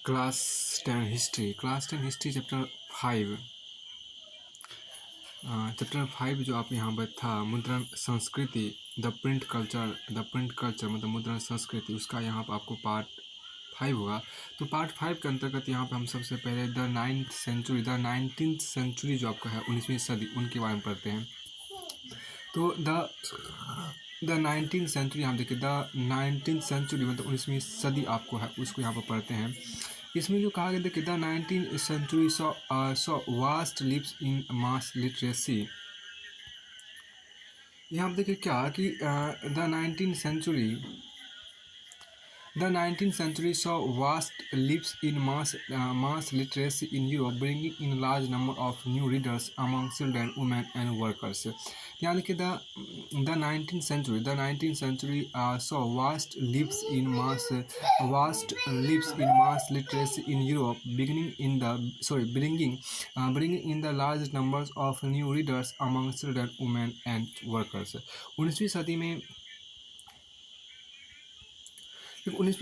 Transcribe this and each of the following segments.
Class 10 history chapter 5 जो आप यहाँ पर था मुद्रण संस्कृति द प्रिंट कल्चर मतलब मुद्रण संस्कृति, उसका यहाँ पर आपको पार्ट 5 होगा। तो पार्ट 5 के अंतर्गत यहाँ पे हम सबसे पहले द 19th सेंचुरी जो आपका है 19वीं सदी, उनके बारे में पढ़ते हैं। तो द 19th सेंचुरी हम देखिए, द 19th सेंचुरी मतलब 19वीं सदी आपको है, उसको यहाँ पर पढ़ते हैं। इसमें जो कहा गया देखिए, the 19th century saw vast leaps in mass literacy. यहाँ पर देखिए क्या कि the 19th century saw vast leaps in mass literacy in Europe, bringing in large number of new readers among children, women, and workers. यहाँ देखिए the 19th century saw vast leaps in mass literacy in Europe, bringing in the large numbers of new readers among children, women, and workers. 19वीं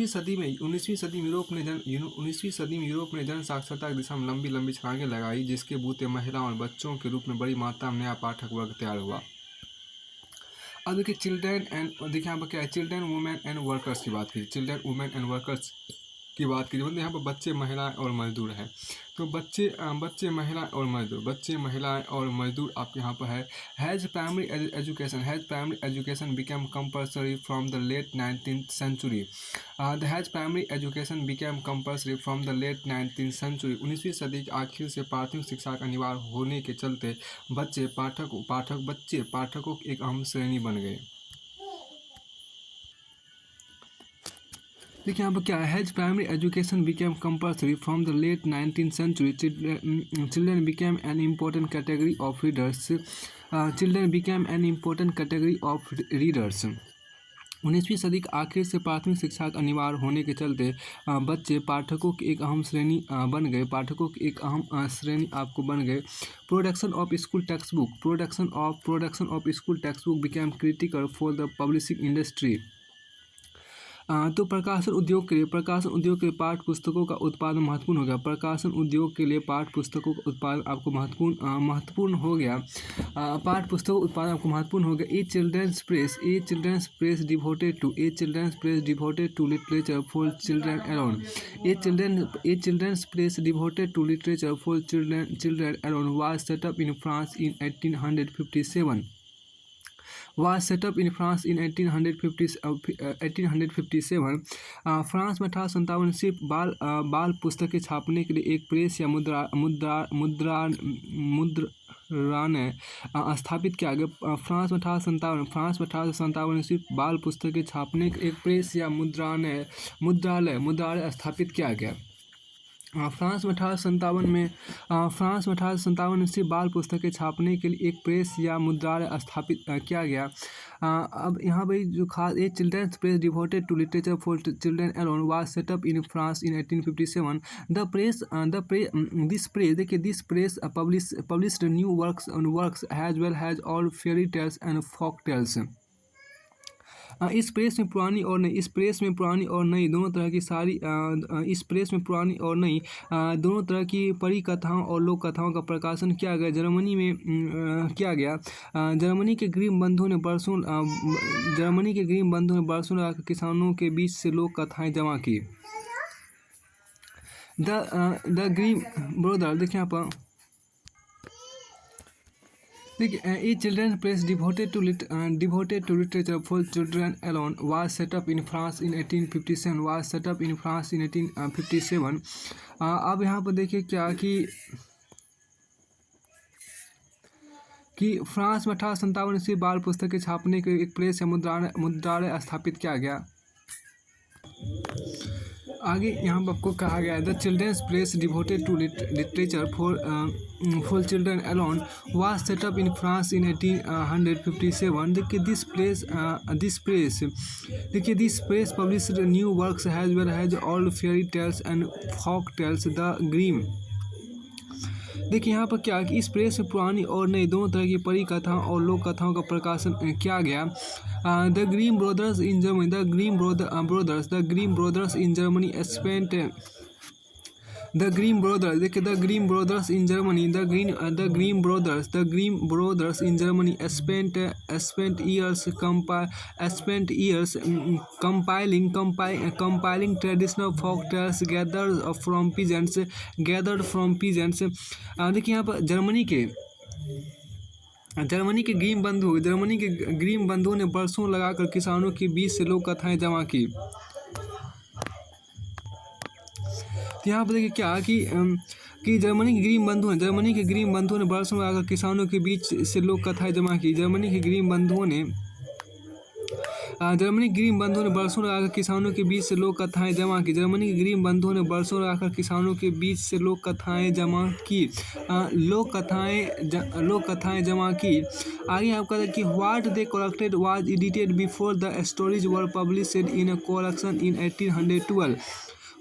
सदी में Europe ने जन साक्षरता की दिशा में लंबी छलांगें लगाई, जिसके बूते महिलाओं और बच्चों के रूप में बड़ी मात्रा में नया पाठक वर्ग तैयार हुआ। अब देखिए यहाँ पर क्या है, चिल्ड्रन वुमेन एंड वर्कर्स की बात कीजिए, मतलब यहाँ पर बच्चे महिलाएं और मजदूर हैं। तो बच्चे महिलाएं और मजदूर आपके यहाँ पर है। As primary education became compulsory from the late 19th century। As primary education became compulsory from the late 19th century। 19वीं सदी के आखिर से प्राथमिक शिक्षा का अनिवार्य होने के चलते बच्चे पाठकों की एक अहम श्रेणी बन गए। देखिए यहाँ पर क्या है, as primary education became compulsory from the late 19th century। Children became an important category of readers. 19वीं सदी के आखिर से प्राथमिक शिक्षा का अनिवार्य होने के चलते बच्चे पाठकों की एक अहम श्रेणी आपको बन गए। Production of school text book became critical for the publishing industry. तो प्रकाशन उद्योग के लिए पाठ्य पुस्तकों का उत्पादन महत्वपूर्ण हो गया। A children's press devoted to literature for children alone. A children's press devoted to literature for children alone was set up in France in 1857। France में 1857 सिर्फ बाल पुस्तकें छापने के लिए एक प्रेस या मुद्रालय स्थापित किया गया। फ्रांस में 1857 सिर्फ बाल पुस्तकें छापने के एक प्रेस या मुद्रालय स्थापित किया गया। फ्रांस में 1857 में सिर्फ बाल पुस्तकें छापने के लिए एक प्रेस या मुद्रालय स्थापित किया गया। अब यहाँ पर जो खास एक children's press devoted to literature for children alone was set up in France in 1857। This press published new works as well as old fairy tales and folk tales. इस प्रेस में पुरानी और नई दोनों तरह की परी कथाओं और लोक कथाओं का प्रकाशन किया गया। जर्मनी में किया गया। जर्मनी के गरीब बंधुओं ने बरसों लगा किसानों के बीच से लोक कथाएं जमा की। द ग्रीम ब्रदर देखिए यहाँ पर a children press devoted to literature for children alone was set up in France in 1857। अब यहाँ पर देखिए क्या कि फ्रांस में 1857 से बाल पुस्तकें छापने के एक प्रेस या मुद्रालय स्थापित किया गया। आगे यहाँ पर आपको कहा गया है the children's press devoted to literature for children alone was set up in France in 1857। देखिए this press published new works as well as old fairy tales and folk tales. The Grimm देखिए यहाँ पर क्या कि इस press में पुरानी और नई दोनों तरह की परी कथाओं और लोक कथाओं का प्रकाशन किया गया। The Grimm brothers in Germany spent the Grimm brothers, देखिए the Grimm brothers in Germany, the Grimm brothers in Germany spent years compiling traditional folk tales gathered from peasants. देखिए यहाँ पर जर्मनी के ग्रीम बंधुओं ने बरसों लगाकर किसानों के बीच से लोक कथाएं जमा की। तो यहाँ पर देखिए क्या कि जर्मनी के ग्रीम बंधुओं ने बरसों लगाकर किसानों के बीच से लोक कथाएं जमा की। जर्मनी के ग्रीम बंधुओं ने बरसों लगाकर किसानों के बीच से लोक कथाएं जमा की। जर्मनी के ग्रीम बंधुओं ने बरसों लगाकर किसानों के बीच से लोक कथाएं जमा की। आगे आपका कि what they collected was edited before the stories were published in a collection in 1812।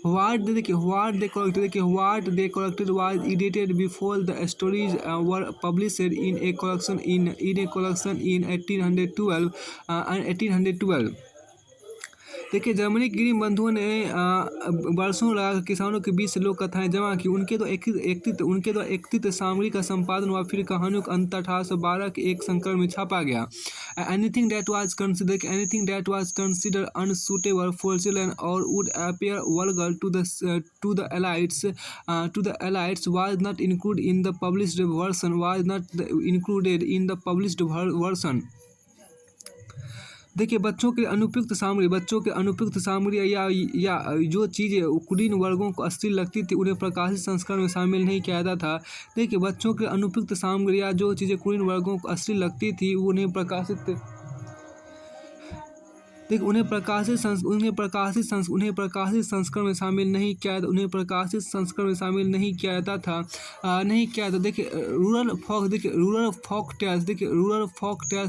What they collected was edited before the stories were published in a collection in 1812। देखिए जर्मनी के ग्रीम बंधुओं ने बरसों लगाकर किसानों के बीच से लोक कथाएं जमा की। उनके तो एकत्रित सामग्री का संपादन हुआ, फिर कहानियों का अंत 1812 के एक संकलन में छापा गया। Anything that was considered unsuitable for children or would appear vulgar to the elites was not included in the published version। देखिए बच्चों के अनुपयुक्त सामग्री या जो चीज़ें कुलीन वर्गों को अश्लील लगती थी उन्हें प्रकाशित संस्करण में शामिल नहीं किया जाता था। देखिए बच्चों के अनुपयुक्त सामग्री या जो चीज़ें कुलीन वर्गों को अश्लील लगती थी उन्हें प्रकाशित संस्करण में शामिल नहीं किया जाता था। देखिए rural folk tales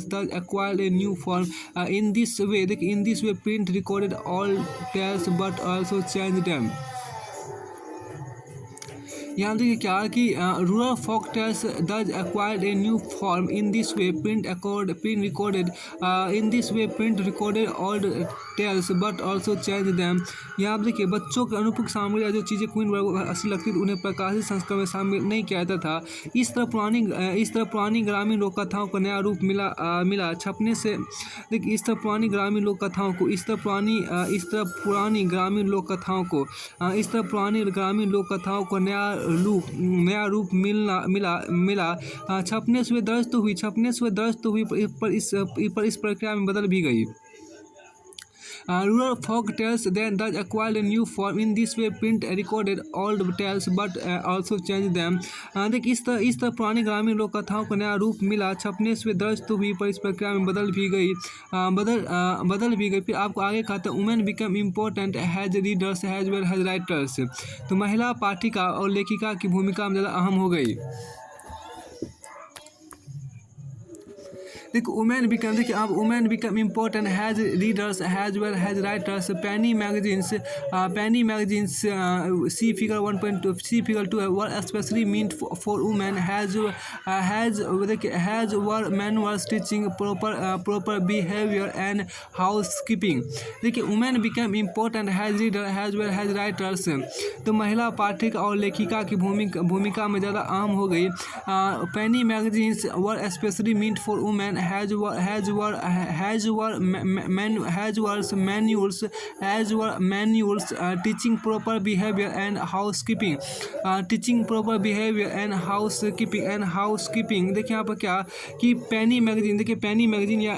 that acquired a new form in this way print recorded old tales but also change them. यहाँ देखिए क्या कि rural folk tales does acquired a new form in this way print recorded old tales but also changed them। यहाँ देखिए बच्चों के अनुपयुक्त सामग्री या जो चीज़ें क्वीन वर्ग को अश्लील लगती थी उन्हें प्रकाशित संस्करण में शामिल नहीं किया जाता था। इस तरह पुरानी ग्रामीण लोक कथाओं को नया रूप मिला छपने से। देखिए इस तरह पुरानी ग्रामीण लोक कथाओं को नया रूप मिला छपने से दर्ज तो हुई पर इस प्रक्रिया में बदल भी गई। Rural folk tales then thus acquired a new form in this way print recorded old tales but also changed them। देखिए इस तरह पुरानी ग्रामीण लोक कथाओं को नया रूप मिला छपने से दर्ज तो हुई पर इस प्रक्रिया में बदल भी गई। फिर आपको आगे कहते हैं women become important has readers has well has writers. तो महिला पाठिका और लेखिका की भूमिका में ज़्यादा अहम हो गई। Women become important has readers has well has writers. Penny magazines see figure 1.2 were specially meant for women has were manuals teaching proper behaviour and house keeping. देखिए women become important has reader has well has writers. तो महिला पाठक और लेखिका की भूमिका में ज़्यादा अहम हो गई। Penny magazines were specially meant for women has manuals teaching proper behavior and housekeeping। देखिए यहाँ पर क्या कि पेनी मैगजीन या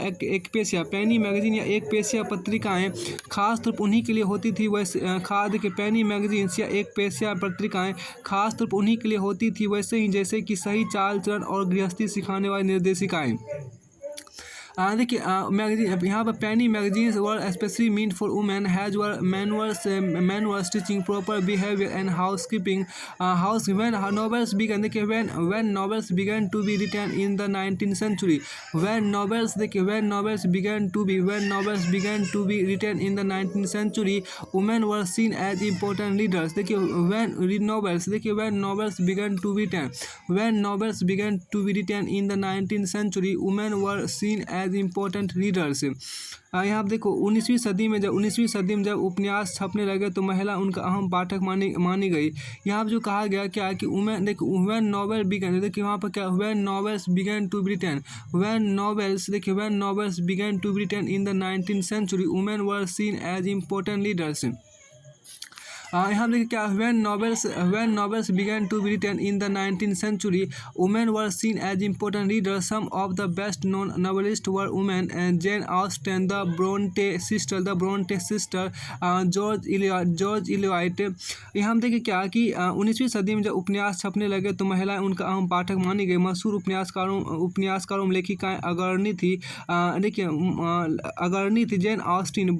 एक पेशिया पत्रिकाएं खास तौर पर उन्हीं के लिए होती थी। देखिए पेनी मैगजीन्स या एक पेशिया पत्रिकाएं खास तौर पर उन्हीं के लिए होती थी वैसे ही जैसे कि सही चाल चलन और गृहस्थी सिखाने वाली निर्देशिकाएं। देखिए मैगजीन यहाँ पर penny magazines were specially meant for women has were manuals teaching proper behaviour and house keeping. When novels began देखिए when novels began to be written in the 19th century। When novels began to be written in the 19th century women were seen as important leaders. देखिए when novels began to be written in the 19th century women were seen as as important readers. यहाँ आप देखो 19वीं सदी में जब उपन्यास छपने लगे तो महिला उनका अहम पाठक मानी गई। यहाँ पर जो कहा गया क्या कि वुमेन, देखो व्हेन नॉवेल बिगन, देखिए वहाँ पर क्या, when novels began to be written, when novels, देखिए when novels began to be written in the 19th century women were seen as important leaders. यहाँ देखिए क्या, when novels began to be written in the 19th century, women were seen as important readers. Some of the best known novelists were women, Jane Austen, the Bronte sister, George Eliot. यहाँ हम देखिए क्या कि 19वीं सदी में जब उपन्यास छपने लगे तो महिलाएं उनका अहम पाठक मानी गई। मशहूर उपन्यासकारों में लेखिकाएं अग्रणी थी जेन ऑस्टिन,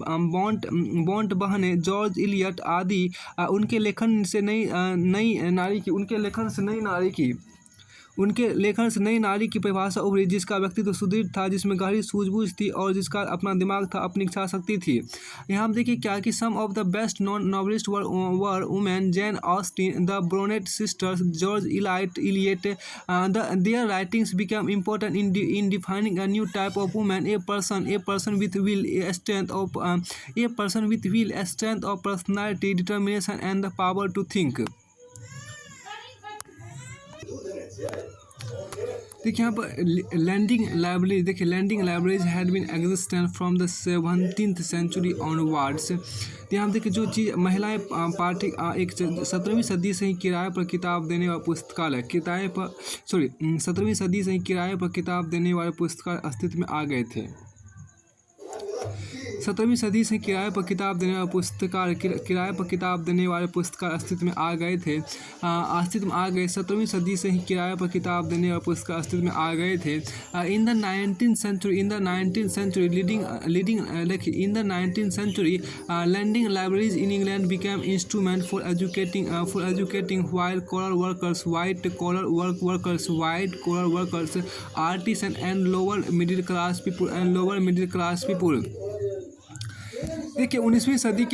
बॉन्ट बहने, जॉर्ज इलियट आदि। उनके लेखन से नई नारी की परिभाषा उभरी, जिसका व्यक्तित्व सुदृढ़ था, जिसमें गहरी सूझबूझ थी और जिसका अपना दिमाग था, अपनी इच्छा शक्ति थी। यहाँ हम देखिए क्या कि some of the best non novelist were women, Jane Austen, the Bronte sisters, George Eliot. Their writings become important in defining a new type of women, a person with will, strength of personality, determination and the power to think. देखिए यहाँ पर landing library, देखिए landing libraries had been existent from the 17th century onwards. यहाँ हम देखिए जो चीज़ महिलाएं पाठक एक 17वीं सदी से ही किराए पर किताब देने वाला पुस्तकालय 17वीं सदी से ही किराए पर किताब देने वाले पुस्तकालय अस्तित्व में आ गए थे। 17वीं सदी से किराए पर किताब देने वाले पुस्तकालय अस्तित्व में आ गए थे। 17वीं सदी से ही किराए पर किताब देने वाले पुस्तकालय अस्तित्व में आ गए थे। इन the 19th century lending libraries in England became instrument for educating white collar workers, artisans and lower middle class people। देखिए 19वीं सदी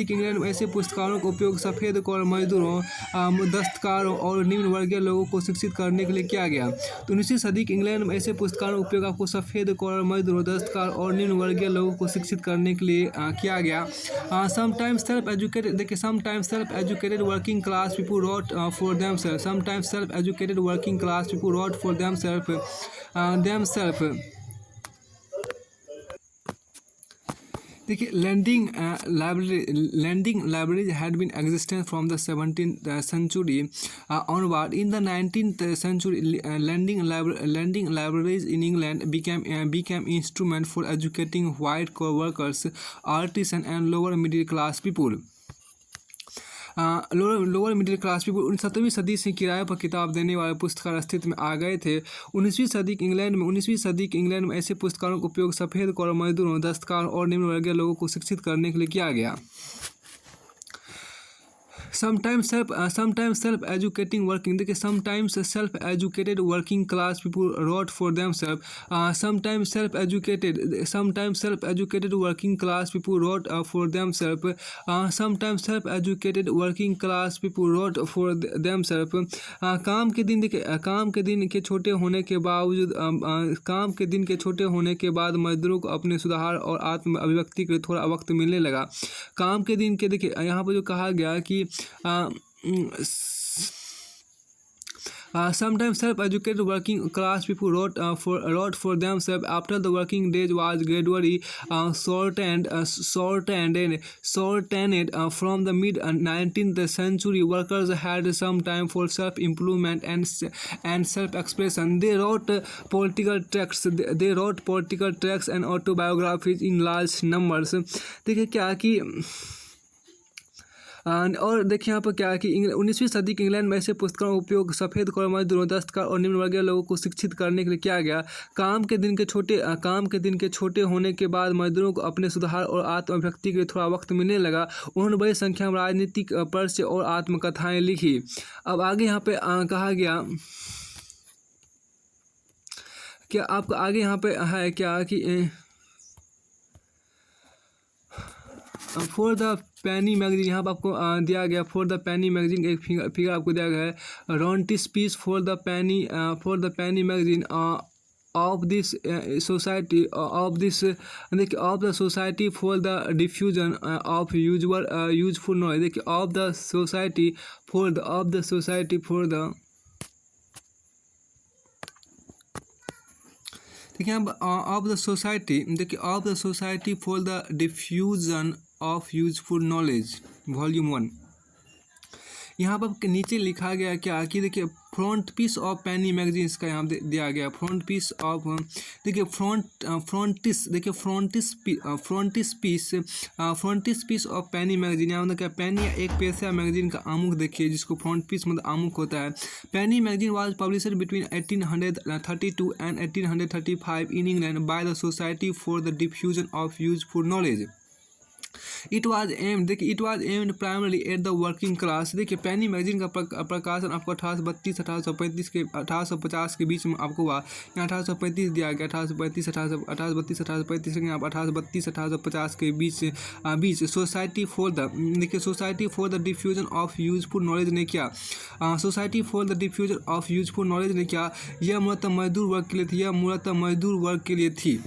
के इंग्लैंड में ऐसे पुस्तकालयों का उपयोग सफ़ेद कॉलर मजदूरों, दस्तकारों और निम्न वर्गीय लोगों को शिक्षित करने के लिए किया गया। तो 19वीं सदी के इंग्लैंड में ऐसे पुस्तकालयों का उपयोग आपको सफ़ेद कॉलर मजदूरों, दस्तकार और निम्न वर्गीय लोगों को शिक्षित करने के लिए किया गया। Sometimes self educated working class people wrote for themselves। देखिए landing libraries had been existent from the 17th century onward। In the 19th century lending libraries in England became instrument for educating white collar workers, artisans and lower middle class people। Lower middle class people 17वीं सदी से किराए पर किताब देने वाले पुस्तकालय अस्तित्व में आ गए थे। 19वीं सदी के इंग्लैंड में ऐसे पुस्तकालयों का उपयोग सफ़ेद कॉलर मजदूरों, दस्तकार और निम्न वर्गीय लोगों को शिक्षित करने के लिए किया गया। Sometimes self-educated working class people wrote for themselves। Sometimes self-educated working class people wrote for themselves। काम के दिन के छोटे होने के बाद मजदूरों को अपने सुधार और आत्म अभिव्यक्ति के लिए थोड़ा वक्त मिलने लगा। काम के दिन के, देखिए यहाँ पर जो कहा गया कि sometimes self-educated working class people wrote for themselves after the working days was gradually shortened from the mid-19th century. Workers had some time for self-improvement and self-expression. They wrote political tracts and autobiographies in large numbers। देखिए क्या कि और देखिए यहाँ पर क्या है कि 19वीं सदी के इंग्लैंड में ऐसे पुस्तकों का उपयोग सफ़ेद कॉलर मजदूरों, दस्तकार और निम्न वर्गीय लोगों को शिक्षित करने के लिए किया गया। काम के दिन के छोटे होने के बाद मजदूरों को अपने सुधार और आत्म अभिव्यक्ति के लिए थोड़ा वक्त मिलने लगा। उन्होंने बड़ी संख्या में राजनीतिक पर्चे और आत्मकथाएँ लिखी। अब आगे यहाँ पे कहा गया क्या आपका आगे यहाँ पे है क्या कि फॉर द पैनी मैगजीन, यहाँ पर आपको दिया गया फॉर द पैनी मैगजीन एक फिगर आपको दिया गया है। रॉन्टिस्पीस फॉर द पैनी magazine of this society of this देखिए of the society for the diffusion of useful knowledge, देखिए of the society for the देखिए यहाँ ऑफ द सोसाइटी, देखिए of the society for the diffusion of useful knowledge volume 1। यहाँ पर नीचे लिखा गया क्या कि देखिए फ्रंट पीस ऑफ पैनी मैगजीन्स का यहाँ दिया गया फ्रंट पीस ऑफ, देखिए फ्रंटिस पीस ऑफ पैनी मैगजीन। यहाँ मतलब क्या पैनी एक पेशा मैगजीन का आमुख देखिए जिसको फ्रंट पीस मतलब आमुख होता है। पैनी magazine was published between 1832 and 1835 in England by the society for the diffusion of useful knowledge. It was aimed primarily at the working class. देखिए पैनी मैगजीन का प्रकाशन आपको 1832 1835 के 1850 के बीच में आपको हुआ। यहाँ 1835 दिया गया, 1832 1835 यहाँ 1832 1850 के बीच सोसाइटी फॉर द, देखिए society for the diffusion of useful knowledge ने क्या, society for the diffusion of useful knowledge ने क्या, यह मूलतः मजदूर वर्ग के लिए थी,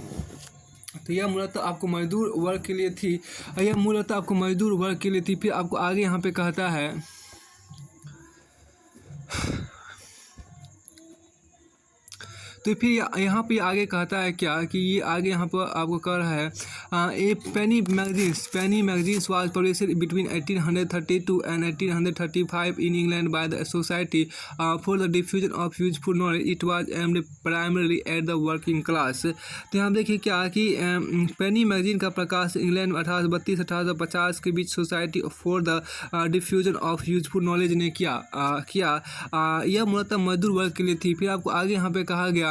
तो यह मूलतः आपको मजदूर वर्ग के लिए थी। फिर आपको आगे यहाँ पे कहता है तो फिर यहाँ पे आगे कहता है क्या कि ये आगे यहाँ पर आपको कह रहा है ए पैनी magazines was published between 1832 and 1835 in England by the society for the diffusion of useful knowledge. It was aimed primarily at the working class. तो यहाँ देखिए क्या कि पैनी मैगजीन का प्रकाश इंग्लैंड में 1832 1850 के बीच society for the diffusion of useful knowledge ने किया यह मूलतः मजदूर वर्ग के लिए थी। फिर आपको आगे यहाँ पे कहा गया,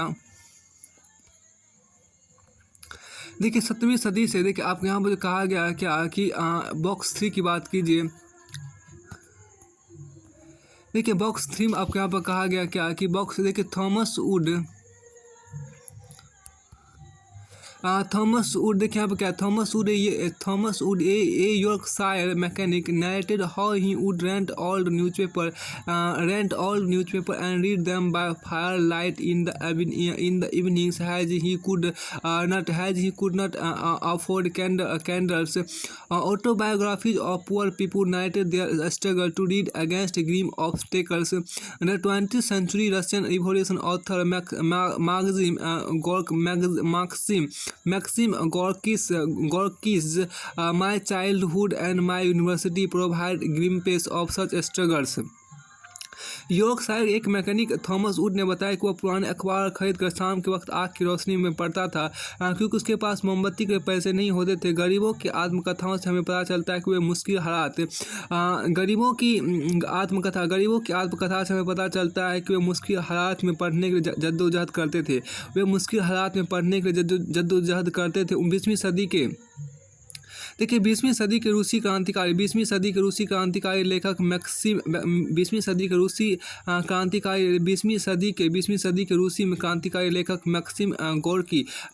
देखिए 17वीं सदी से, देखिए आपको यहाँ पर कहा गया क्या कि बॉक्स 3 की बात कीजिए। देखिए बॉक्स 3 में आपको यहाँ पर कहा गया क्या कि बॉक्स, देखिए थॉमस वुड देखिए यहाँ पर क्या, Thomas Wood a Yorkshire mechanic narrated how he would rent old newspaper and read them by fire light in the evenings as he could not afford candles. Autobiographies of poor people narrated their struggle to read against grim obstacles. The 20th century Russian Revolution author Maxim Gorky's My Childhood and My University provide glimpses of such struggles। Yorkshire एक mechanic Thomas would ने बताया कि वह पुराने अखबार खरीदकर शाम के वक्त आग की रोशनी में पढ़ता था क्योंकि उसके पास मोमबत्ती के पैसे नहीं होते थे। गरीबों की आत्मकथाओं से हमें पता चलता है कि वे मुश्किल हालात गरीबों की आत्मकथा से हमें पता चलता है कि वे मुश्किल हालात में पढ़ने के लिए जद्दोजहद करते थे। 20वीं सदी के, देखिए 20वीं सदी के रूसी क्रांतिकारी लेखक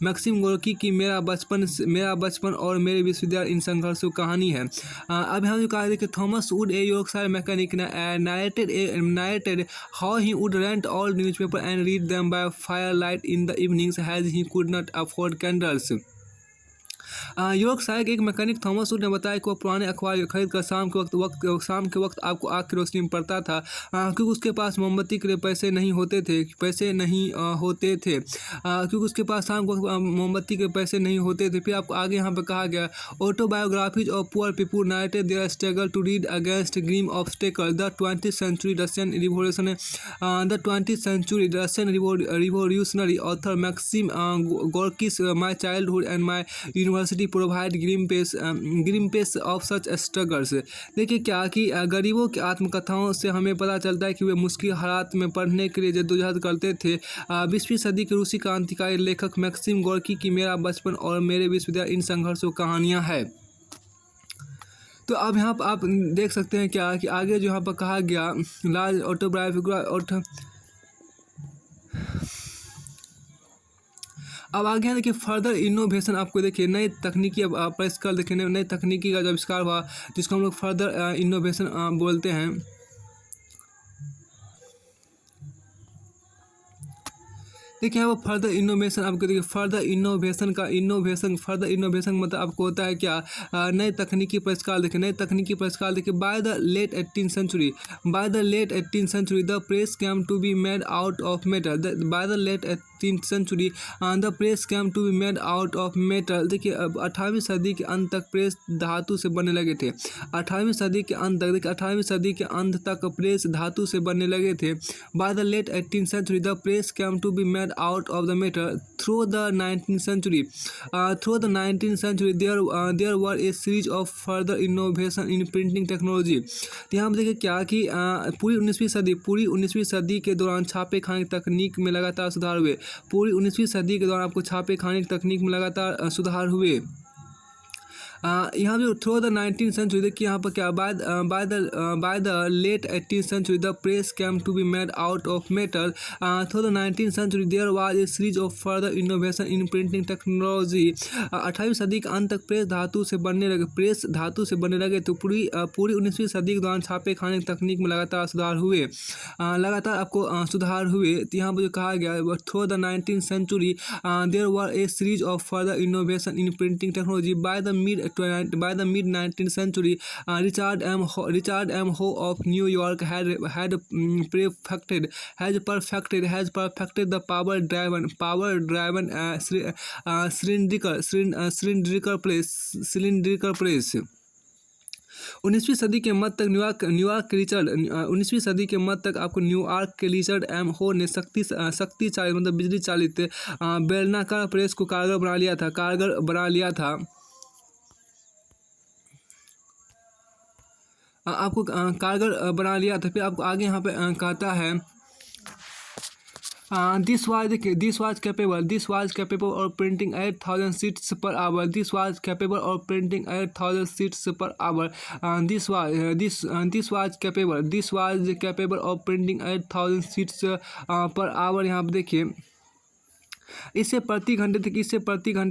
मैक्सिम गोर्की की मेरा बचपन और मेरे विश्वविद्यालय इन संघर्षों कहानी है। अब हम जो कहा कि Thomas Wood a Yorkshire mechanic narrated how he would rent all newspaper and read them by firelight in the evenings as he could not afford candles। Yorkshire के एक मैकेनिक थॉमस वुड ने बताया कि वह पुराने अखबार खरीद कर शाम के वक्त आपको आग की रोशनी में पढ़ता था क्योंकि उसके पास मोमबत्ती के लिए पैसे नहीं होते थे क्योंकि उसके पास शाम को मोमबत्ती के पैसे नहीं होते थे। फिर आपको आगे यहाँ पे कहा गया autobiographies of poor people narrated their struggle to read against grim obstacle. The 20th century Russian revolutionary author Maxim Gorky's My Childhood and My University provide glimpses of such struggles। देखिए क्या कि गरीबों की आत्मकथाओं से हमें पता चलता है कि वे मुश्किल हालात में पढ़ने के लिए जद्दोजहद करते थे। 20वीं सदी के रूसी क्रांतिकारी लेखक मैक्सिम गोर्की की मेरा बचपन और मेरे विश्वविद्यालय इन संघर्षों कहानियाँ है। तो अब यहाँ पर आप देख सकते हैं क्या कि आगे जो यहाँ पर कहा गया लार्ज ऑटोबायोग्राफी अब आगे हैं देखिए फर्दर इनोवेशन, आपको देखिए नई तकनीकी अब आविष्कार देखिए नई तकनीकी का जो आविष्कार हुआ जिसको हम लोग फर्दर इनोवेशन बोलते हैं। देखिए यहाँ पर फर्दर इनोवेशन, आपको देखिए फर्दर इनोवेशन मतलब आपको होता है क्या, नए तकनीकी परिष्कार देखिए by the late 18th century, the press came to be made out of metal, by the late 18th century the press came to be made out of metal. देखिए अब 18वीं सदी के अंत तक प्रेस धातु से बनने लगे थे, 18वीं सदी के अंत तक, देखिए 18वीं सदी के अंत तक प्रेस धातु से बनने लगे थे। By the late 18th century the press came to be made out of the matter. Through the 19th century there were a series of further innovation in printing technology। तो यहाँ पर देखिए क्या कि पूरी 19वीं सदी के दौरान छापे खाने की तकनीक में लगातार सुधार हुए, पूरी 19वीं सदी के दौरान आपको छापे खाने की तकनीक में लगातार सुधार हुए। यहाँ पे थ्रू द 19th सेंचुरी देखिए यहाँ पर क्या, by the late 18th century the press came to be made out of metal. Through the 19th century there was a series of further innovation in printing technology. 18वीं सदी के अंत तक press धातु से बनने लगे तो पूरी 19वीं सदी के दौरान छापे खाने की तकनीक में लगातार सुधार हुए, तो यहाँ पर जो कहा गया through the 19th century there were a series of further innovation in printing technology by the mid 19th century Richard M. Howe of New York had perfected the power driven cylindrical press। 19वीं सदी के मध्य तक आपको New York के Richard M हो ने शक्ति चालित मतलब बिजली चालित बेलनाकार प्रेस को कारगर बना लिया था। आपको कारगर बना लिया था। फिर आपको आगे यहाँ पे कहता है this was capable of printing 8,000 sheets पर hour. This was capable of printing 8,000 sheets पर hour. This was capable of printing 8,000 sheets per hour. यहाँ पे देखिए इससे प्रति घंटे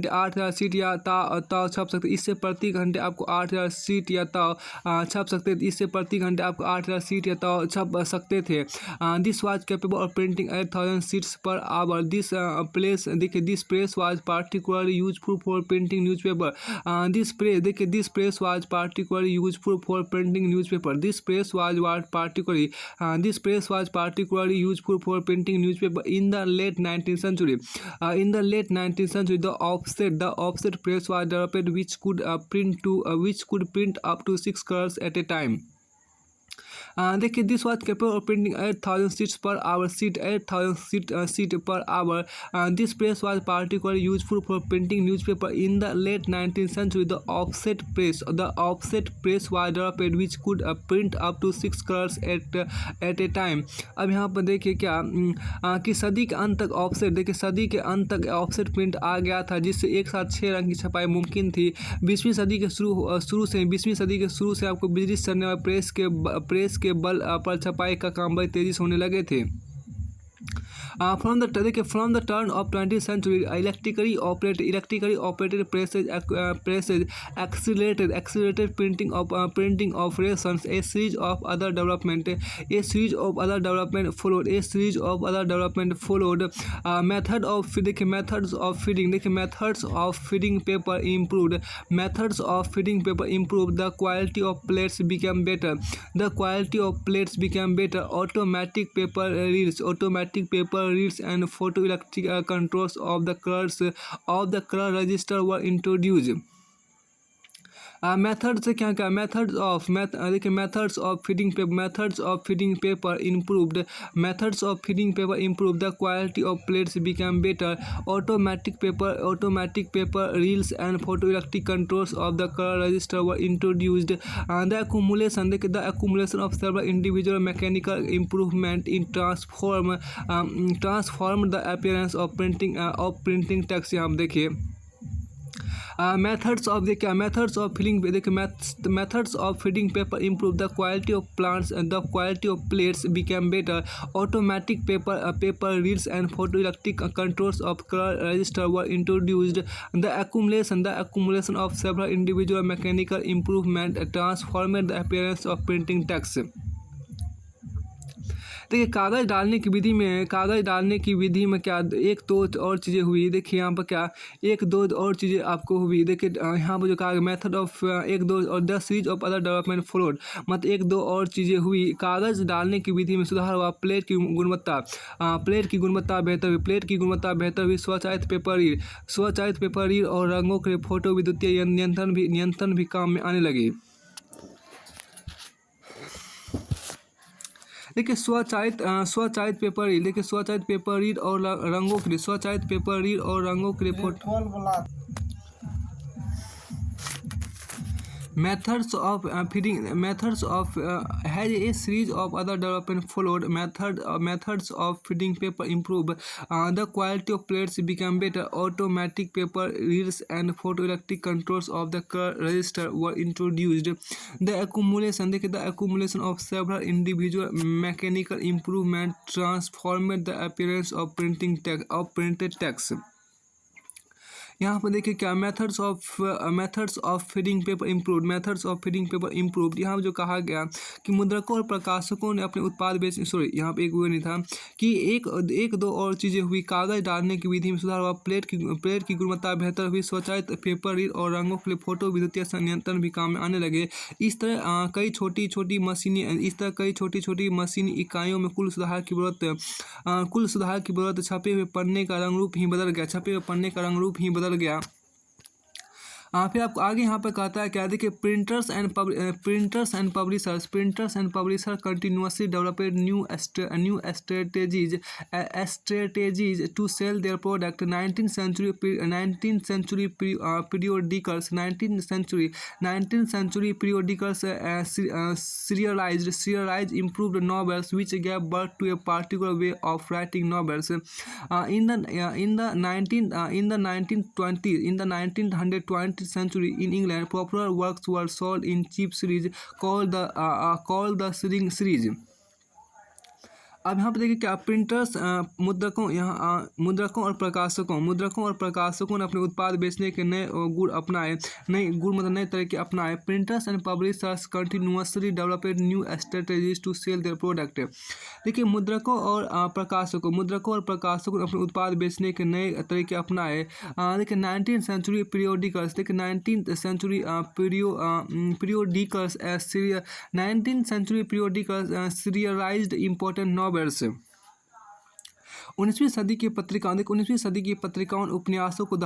8,000 सीट या ताव छप सकते। इससे प्रति घंटे आपको 8,000 सीट या ताव छप सकते। इससे प्रति घंटे आपको 8,000 सीट या ताव छप सकते थे। This was capable of printing 8,000 sheets per hour. This press was particularly useful for printing newspaper. This press was particularly useful for printing newspaper. This press was particularly useful for printing newspaper in the late 19th century. In the late 19th century, the offset press was developed, which could print up to 6 colors at a time। देखिए this was capable of printing 8,000 sheets per hour. 8,000 sheet per hour. This press was particularly useful for printing newspaper in the late 19th century. The offset press was developed which could print up to 6 colours at a time. अब यहाँ पर देखिए क्या कि सदी के अंत तक ऑफसेट प्रिंट आ गया था जिससे एक साथ 6 रंग की छपाई मुमकिन थी। 20वीं सदी के शुरू से आपको बिजली से चलने वाले प्रेस के बल पर छपाई का काम बड़ी तेजी से होने लगे थे। From the turn of 20th century electrically operated presses accelerated printing operations। A series of other development followed। Methods of feeding paper improved। The quality of plates became better। Automatic paper reels and photoelectric controls of the color register were introduced। Method से क्या क्या methods of feeding paper improved. The quality of plates become better. Automatic paper reels and photo electric controls of the colour register were introduced. The accumulation of several individual mechanical improvement in transformed the appearance of printing text। यहाँ देखिए methods of देखिए methods of filling देखिए methods of feeding paper improve the quality of plants the quality of plates became better automatic paper reads and photo electric controls of colour register were introduced the accumulation of several individual mechanical improvement transformed the appearance of printing text. देखिए कागज़ डालने की विधि में क्या एक दो और चीज़ें हुई। देखिए यहाँ पर क्या एक दो और चीज़ें आपको हुई। देखिए यहाँ पर जो कहा मेथड ऑफ एक दो और the series of other development followed मतलब एक दो और चीज़ें हुई। कागज़ डालने की विधि में सुधार हुआ। प्लेट की गुणवत्ता बेहतर हुई। स्वचालित पेपर रीड और रंगों के फोटो विद्युतीय नियंत्रण भी काम में आने लगे। देखिए स्वचालित पेपर रीड और रंगों के लिए photo methods of has a series of other development followed. Methods of feeding paper improve. The quality of plates became better. Automatic paper readers and photoelectric controls of the color register were introduced. The accumulation of several individual mechanical improvement transformed the appearance of printed text. यहाँ पर देखिए क्या methods of feeding paper improved. यहाँ जो कहा गया कि मुद्रकों और प्रकाशकों ने अपने उत्पाद यहाँ पे एक वो नहीं था कि एक दो और चीज़ें हुई। कागज़ डालने की विधि में सुधार हुआ। प्लेट की गुणवत्ता बेहतर हुई। स्वचालित पेपर रीड और रंगों के लिए फोटो विद्युतीय नियंत्रण भी काम में आने लगे। इस तरह कई छोटी छोटी मशीनी इकाइयों में कुल सुधार की जरूरत छपे हुए पन्ने का रंग रूप ही बदल गया। फिर आपको आगे यहाँ पर कहता है क्या देखिए printers and publishers continuously developed new strategies to sell their product. 19th century periodicals serialized improved novels which gave birth to a particular way of writing novels. In the 1920s century in England, popular works were sold in cheap series called the Sling series. अब यहाँ पर देखिए क्या printers मुद्रकों और प्रकाशकों ने अपने उत्पाद बेचने के नए गुण नए तरीके अपनाए। Printers and publishers continuously developed new strategies to sell their product. देखिए मुद्रकों और प्रकाशकों ने अपने उत्पाद बेचने के नए तरीके अपनाए। देखिए 19th century periodicals serialized important novels। 19वीं सदी की पत्रिकाओं उपन्यासों को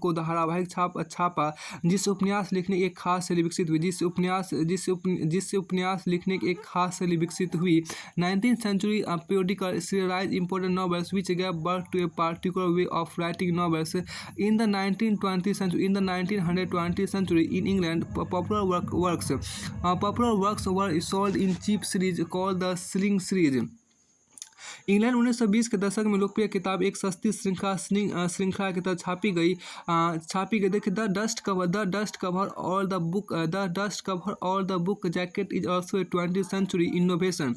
धारावाहिक छापा जिससे उपन्यास लिखने की एक खास शैली विकसित हुई। 19th century periodical serialized important novels which gave birth to a particular way of writing novels. In the 1920th century in England, popular works were sold in cheap series called the Sling series. England 1920 के दशक में लोकप्रिय किताब एक सस्ती श्रृंखला की तरह छापी गई। देखिए द डस्ट कवर और the book jacket is also a 20th century innovation.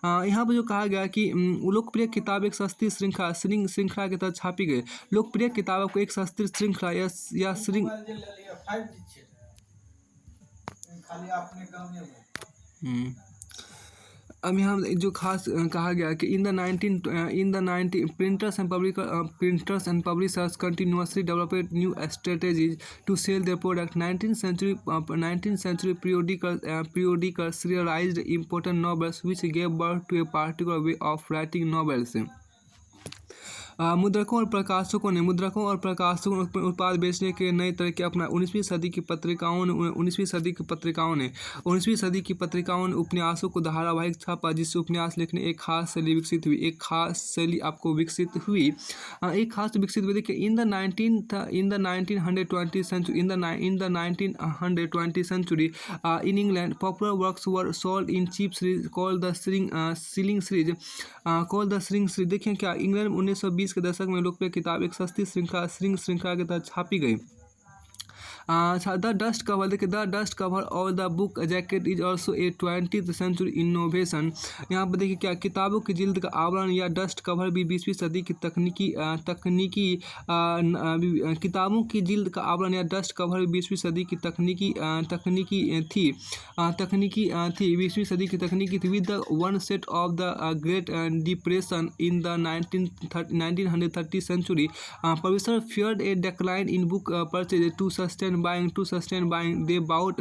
यहाँ पर जो कहा गया कि लोकप्रिय किताब एक सस्ती श्रृंखला की तरह छापी गई। लोकप्रिय किताबों को एक सस्ती श्रृंखला या अब यहाँ जो खास कहा गया कि in the 19 printers and publishers continuously developed new strategies to sell their product. 19th century periodical serialized important novels which gave birth to a particular way of writing novels. मुद्रकों और प्रकाशकों ने उत्पाद बेचने के नए तरीके अपना। 19वीं सदी की पत्रिकाओं ने उपन्यासों को धारावाहिक छापा जिससे उपन्यास लिखने एक खास शैली विकसित हुई। एक खास विकसित हुई। देखिए in the 1920th century in England, popular works were sold in cheap series called the Sling series. देखिए क्या इंग्लैंड 1920 1930 के दशक में लोकप्रिय किताब एक सस्ती श्रृंखला के तहत छापी गई। द डस्ट कवर, देखिए द डस्ट कवर और the book jacket is also a 20th century innovation. यहाँ पर देखिए क्या किताबों की जिल्द का आवरण या डस्ट कवर भी 20वीं सदी की किताबों की जिल्द का आवरण या डस्ट कवर भी 20वीं सदी की तकनीकी थी with the onset of the great depression in the 1930 century. Publisher feared a decline in book purchase to sustain buying. They brought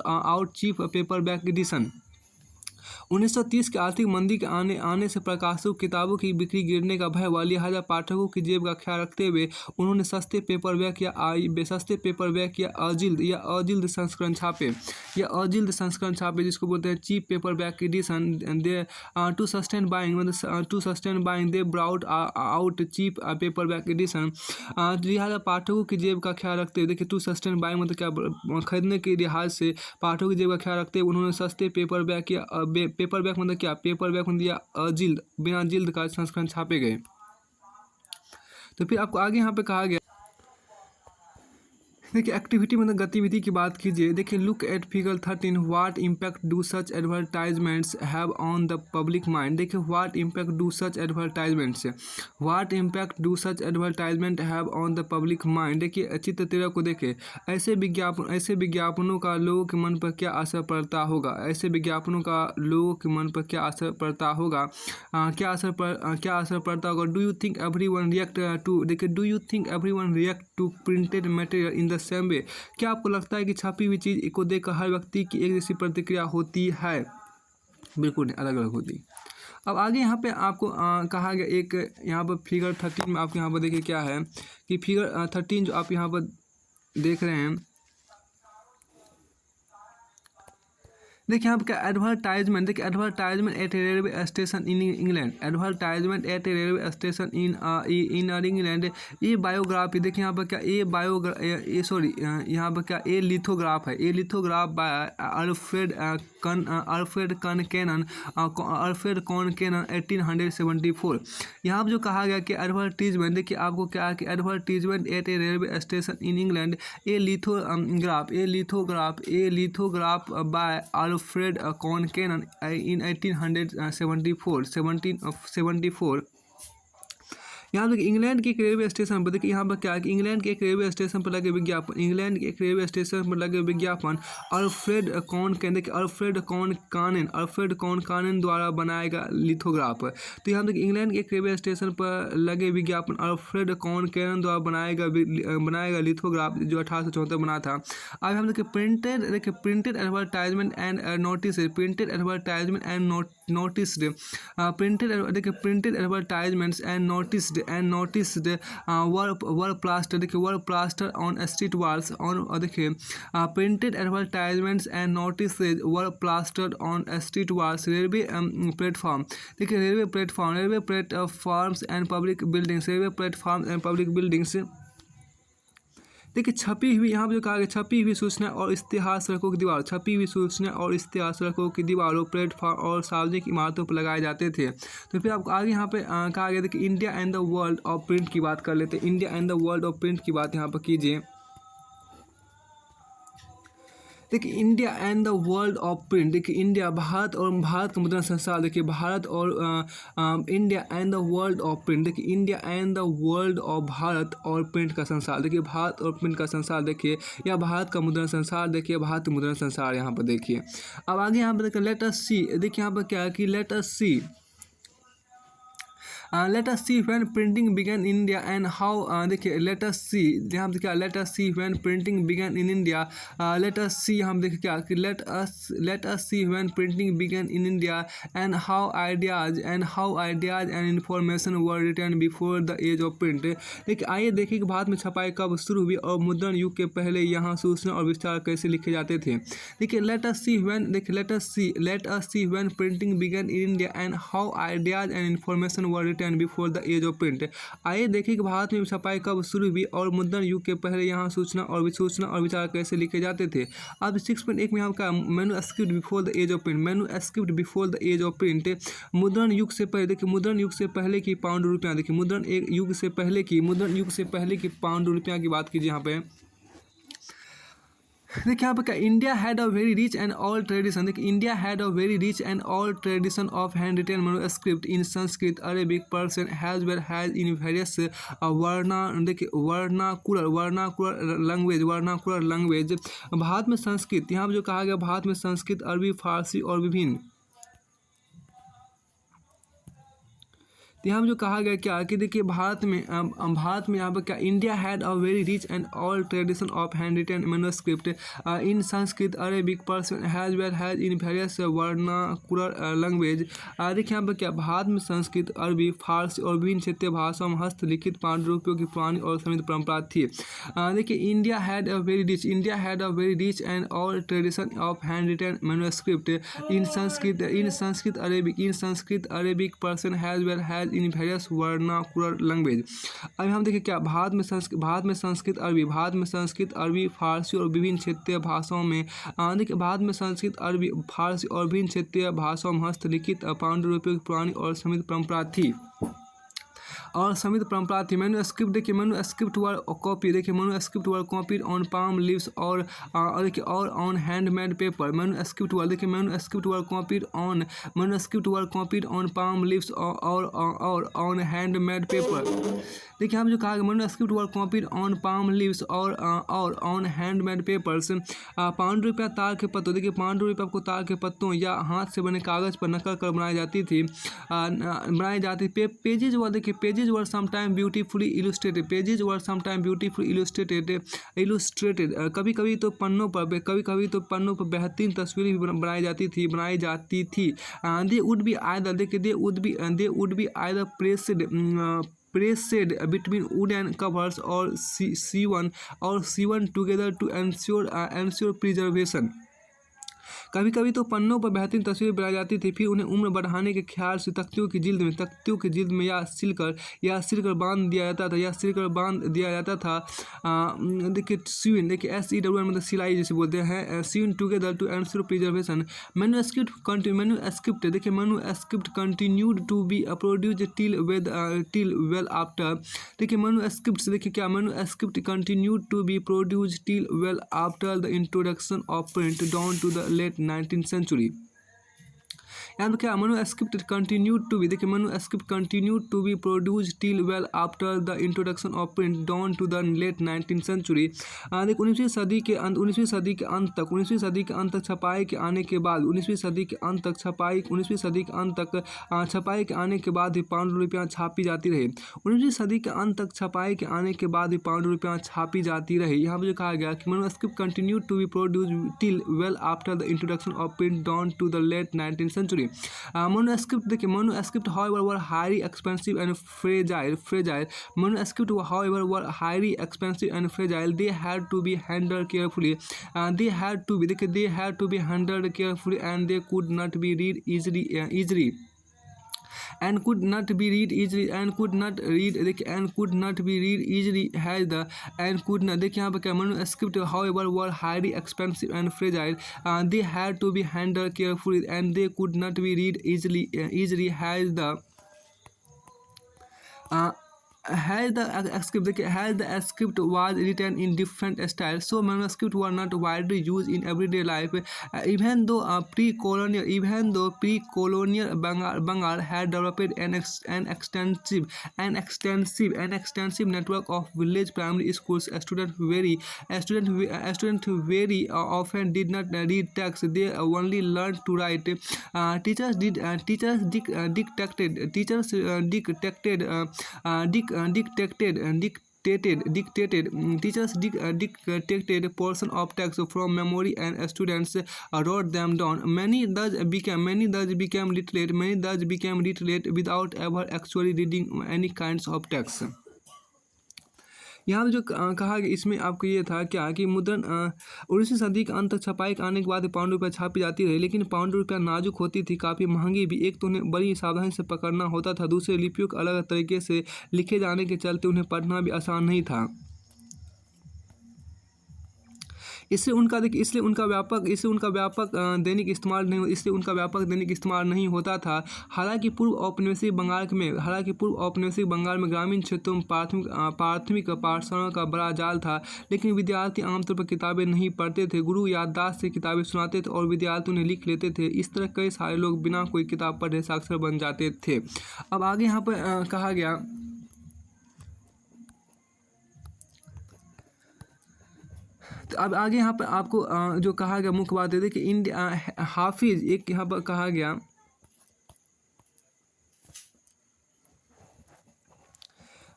out cheap paperback edition. 1930 के आर्थिक मंदी के आने से प्रकाशकों किताबों की बिक्री गिरने का भय हुआ, लिहाजा पाठकों की जेब का ख्याल रखते हुए उन्होंने सस्ते पेपरबैक या अजिल्द संस्करण छापे जिसको बोलते हैं cheap paperback edition. They to sustain buying they brought out cheap paperback edition. लिहाजा पाठकों की जेब का ख्याल रखते हुए, देखिए टू सस्टेन बाइंग मतलब क्या, खरीदने के लिहाज से पाठकों की जेब का ख्याल रखते हुए उन्होंने सस्ते पेपरबैक मतलब क्या, पेपरबैक मतलब या अजिल्द बिना जिल्द का संस्करण छापे गए। तो फिर आपको आगे यहाँ पे कहा गया, देखिए एक्टिविटी मतलब गतिविधि की बात कीजिए। देखिए look at figure 13, what impact do such advertisements have on the public mind. देखिए what impact do such advertisement have on the public mind. देखिए चित्र 13 को देखिए, ऐसे विज्ञापनों का लोगों के मन पर क्या असर पड़ता होगा, क्या असर पड़ता होगा। Do you think everyone react to printed material in the same way. क्या आपको लगता है कि छपी हुई चीज़ को देखकर हर व्यक्ति की एक जैसी प्रतिक्रिया होती है? बिल्कुल नहीं, अलग अलग होती। अब आगे यहाँ पे आपको कहा गया एक, यहाँ पर फिगर 13 में आप यहाँ पर देखिए क्या है कि फिगर 13 जो आप यहाँ पर देख रहे हैं, देखिए यहाँ पर क्या एडवर्टाइजमेंट, देखिए advertisement at a railway station in England, England. ये बायोग्राफी, देखिए यहाँ पर क्या यहाँ पर क्या ए लिथोग्राफ है, बाय अल्फ्रेड कॉन केनन 1874। यहाँ पर जो कहा गया कि एडवर्टीजमेंट, देखिए आपको क्या है कि advertisement at a railway station in England a lithograph by Alfred Concanen in 1874। यहाँ देखिए इंग्लैंड के एक रेलवे स्टेशन पर, देखिए यहाँ पर क्या है कि इंग्लैंड के एक रेलवे स्टेशन पर लगे विज्ञापन अल्फ्रेड कॉन कानन द्वारा बनाया गया लिथोग्राफ। तो यहाँ देखिए इंग्लैंड के एक रेलवे स्टेशन पर लगे विज्ञापन अल्फ्रेड कॉन कैनन द्वारा बनाया गया लिथोग्राफ जो 1874 बना था। अब हम देखिए printed advertisement and notice, printed advertisements and noticed were plastered, देखिए were plastered on street walls on, देखिए printed advertisements and notices were plastered on street walls, railway platform, देखिए railway platforms and public buildings, देखिए छपी हुई, यहाँ पर जो कहा गया छपी हुई सूचना और इश्तिहार सड़कों की दीवारों, प्लेटफॉर्म और सार्वजनिक इमारतों पर लगाए जाते थे। तो फिर आपको आगे यहाँ पे कहा गया, देखिए India and the world of print की बात कर लेते हैं। India and the world of print की बात यहाँ पर कीजिए। देखिए India and the world of print, देखिए इंडिया भारत का मुद्रण संसार, देखिए भारत और India and the world of print, देखिए India and the world of Bharat और प्रिंट का संसार, देखिए भारत और प्रिंट का संसार, देखिए या भारत का मुद्रण संसार, देखिए भारत मुद्रण संसार यहाँ पर देखिए। अब आगे यहाँ पर देखिए लेट अस सी, देखिए यहाँ पर क्या है कि let us see when printing began in India and how, देखिए let us see, यहाँ पे क्या let us see when printing began in India, let us see हम देखिए क्या कि let us see when printing began in India and how ideas and information were written before the age of print। देखिए आइए देखिए कि भारत में छपाई कब शुरू हुई और मुद्रण युग के पहले यहाँ सूचना और विस्तार कैसे लिखे जाते थे। देखिए let us see when printing began in India and how ideas and information were written written before the age of print. आइए देखें कि भारत में छपाई कब शुरू हुई और मुद्रण युग के पहले यहाँ सूचना और विचार कैसे लिखे जाते थे। अब 6.1 में आपका manuscript before the age of print. Manuscript before the age of print मुद्रण युग से पहले, देखिए मुद्रण युग से पहले की पांडुलिपियाँ, देखिए मुद्रण युग से पहले की पांडुलिपियाँ की बात कीजिए यहाँ पे। देखिए यहाँ पर क्या, India had a very rich and all tradition. देखिए India had a very rich and all tradition of hand written manuscript in Sanskrit, Arabic, Persian as well as in various vernacular language. Bharat में संस्कृत, यहाँ पर जो कहा गया भारत में संस्कृत, अरबी, फारसी और विभिन्न, तो यहाँ पर जो कहा गया क्या कि देखिए भारत में यहाँ पर क्या, India had a very rich and all tradition of hand written manuscript in Sanskrit, Arabic, Persian as well as in various vernacular language. देखिए यहाँ पर क्या, भारत में संस्कृत, अरबी, फारसी और विभिन्न क्षेत्रीय भाषाओं में हस्तलिखित पांडुलिपियों की पुरानी और समृद्ध परंपरा थी। देखिए India had a very rich and all tradition of hand written manuscript in Sanskrit, Arabic, Persian as well as in various vernacular language. अब हम देखिए क्या, भारत में संस्कृत, अरबी, फारसी और विभिन्न क्षेत्रीय भाषाओं में, देखिए भारत में संस्कृत, अरबी, फारसी और विभिन्न क्षेत्रीय भाषाओं में हस्तलिखित पांडुलिपियों की पुरानी और समृद्ध परंपरा थी। मैन्युस्क्रिप्ट, देखिए मैन्युस्क्रिप्ट वर कॉपी, देखिए manuscript were copied on palm leaves और देखिए और on handmade paper. Manuscript were copied on palm leaves और ऑन हैंडमेड पेपर। देखिए हम जो कहा manuscript were copied on palm leaves और ऑन हैंडमेड पेपर्स। पांडुलिपियाँ तार के पत्तों, देखिए पांडुलिपियाँ को तार के पत्तों या हाथ से बने कागज पर नकल कर बनाई जाती थी। पेजेज वर, देखिए पेजेज वर समटाइम ब्यूटीफुली इलस्ट्रेटेड। कभी कभी तो पन्नों पर बेहतरीन तस्वीरें भी बनाई जाती थी। दे वुड बी आइदर, देखिए they would be either pressed between wooden covers or sewn together to ensure preservation। कभी कभी तो पन्नों पर बेहतरीन तस्वीरें बनाई जाती थी, फिर उन्हें उम्र बढ़ाने के ख्याल से तख्तियों की जिल्द में या सिलकर बांध दिया जाता था। देखिए स्यून, देखिए SEWN मतलब सिलाई जैसे बोलते हैं, sewn together to ensure preservation. Manuscript, देखिए manuscript continued to be produced till well after. देखिए मैन्युस्क्रिप्ट, देखिए क्या, manuscript continued to be produced till well after the introduction of print down to the late 19th century। यहाँ पर क्या, manuscript continued to be, देखिए manuscript continued to be produced till well after the introduction of print down to the late 19th century। देखिए 19वीं सदी के अंत तक छपाई के आने के बाद, 19वीं सदी के अंत तक छपाई के आने के बाद ही पांडुलिपियाँ छापी जाती रही। 19वीं सदी के अंत तक छपाई के आने के बाद ही पांडुलिपियाँ छापी जाती रही। यहाँ पर जो कहा गया कि manuscript continued to be produced till well after the introduction of print down to the late 19th century। Manuscript, देखिए manuscript however were highly expensive and fragile. Manuscript however were highly expensive and fragile. They had to be handled carefully. They had to be handled carefully, and they could not be read easily. And could not be read easily देखिए यहाँ पर क्या, manuscript however were highly expensive and fragile. They had to be handled carefully, and they could not be read easily as the script was written in different styles, so manuscripts were not widely used in everyday life. Even though pre-colonial Bengal had developed an extensive network of village primary schools, students very often did not read text; they only learned to write. Teachers dictated portion of text from memory, and students wrote them down. Many thus became literate without ever actually reading any kinds of text. यहाँ पे जो कहा गया इसमें आपको ये था क्या कि मुद्रण 19वीं सदी के अंत तक छपाई के आने के बाद पाउंड रुपया छापी जाती रही, लेकिन पाउंड रुपया नाजुक होती थी, काफ़ी महंगी भी। एक तो उन्हें बड़ी सावधानी से पकड़ना होता था, दूसरे लिपियों को अलग अलग तरीके से लिखे जाने के चलते उन्हें पढ़ना भी आसान नहीं था। इसलिए उनका व्यापक दैनिक इस्तेमाल नहीं होता था। हालांकि पूर्व औपनिवेशिक बंगाल में ग्रामीण क्षेत्रों में प्राथमिक पाठशालाओं का बड़ा जाल था, लेकिन विद्यार्थी आमतौर पर किताबें नहीं पढ़ते थे। गुरु याददाश्त से किताबें सुनाते थे और विद्यार्थी उन्हें लिख लेते थे। इस तरह कई सारे लोग बिना कोई किताब पढ़े साक्षर बन जाते थे। अब आगे यहाँ पर कहा गया, तो अब आगे यहाँ पर आपको जो कहा गया मुख्य बात है कि इंडिया हाफिज एक यहाँ पर कहा गया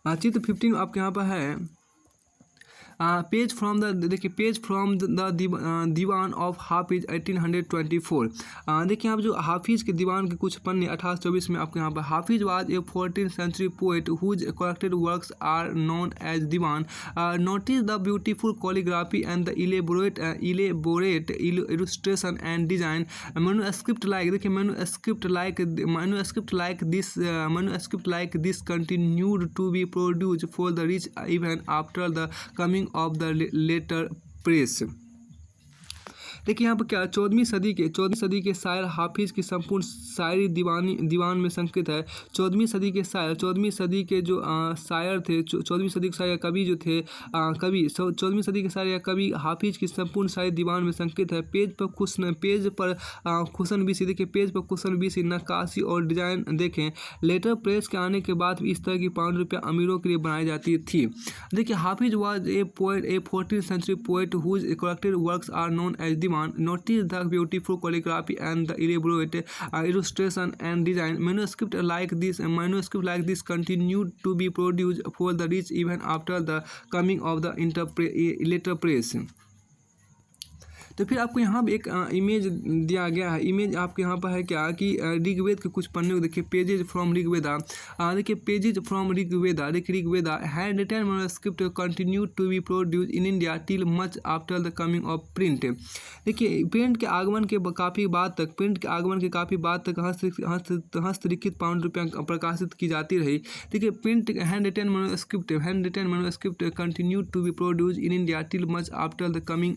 चित्र 15 आपके यहाँ पर है। Page from the Diwan of Hafiz 1824। देखिए यहाँ पर जो हाफिज के दीवान के कुछ पन्ने 1824 में आपके यहाँ पर। Hafiz was a 14th century poet whose collected works are known as Diwan. Notice the beautiful calligraphy and the elaborate illustration and design। manuscript like this continued to be produced for the rich even after the coming of the later press। देखिए यहाँ पर क्या 14वीं सदी के शायर हाफिज की संपूर्ण शायरी दीवान में संकलित है। 14वीं सदी के जो शायर थे, 14वीं सदी के शायर कवि जो थे, 14वीं सदी के शायर या कवि हाफिज की संपूर्ण शायरी दीवान में संकलित है। पेज पर कुशन बीसी नक्काशी और डिजाइन देखें। लेटर प्रेस के आने के बाद इस तरह की पाउंड रुपया अमीरों के लिए बनाई जाती थी। देखिए Hafiz was a 14th century poet whose collected works are known as Diwan. Notice the beautiful calligraphy and the elaborate illustration and design। Manuscript like this continued to be produced for the rich even after the coming of the later press। तो फिर आपको यहाँ पर एक image दिया गया है। Image आपके यहाँ पर है क्या कि ऋग्वेद के कुछ पन्ने को देखिए। Pages from Rigveda. देखिए pages from Rigveda hand written manuscript continued to be produce in India till much after the coming of print. देखिए प्रिंट के आगमन के काफ़ी बाद तक हस्तलिखित पाउंड रुपया प्रकाशित की जाती रही। देखिए print hand written manuscript continued to be produce in India till much after the coming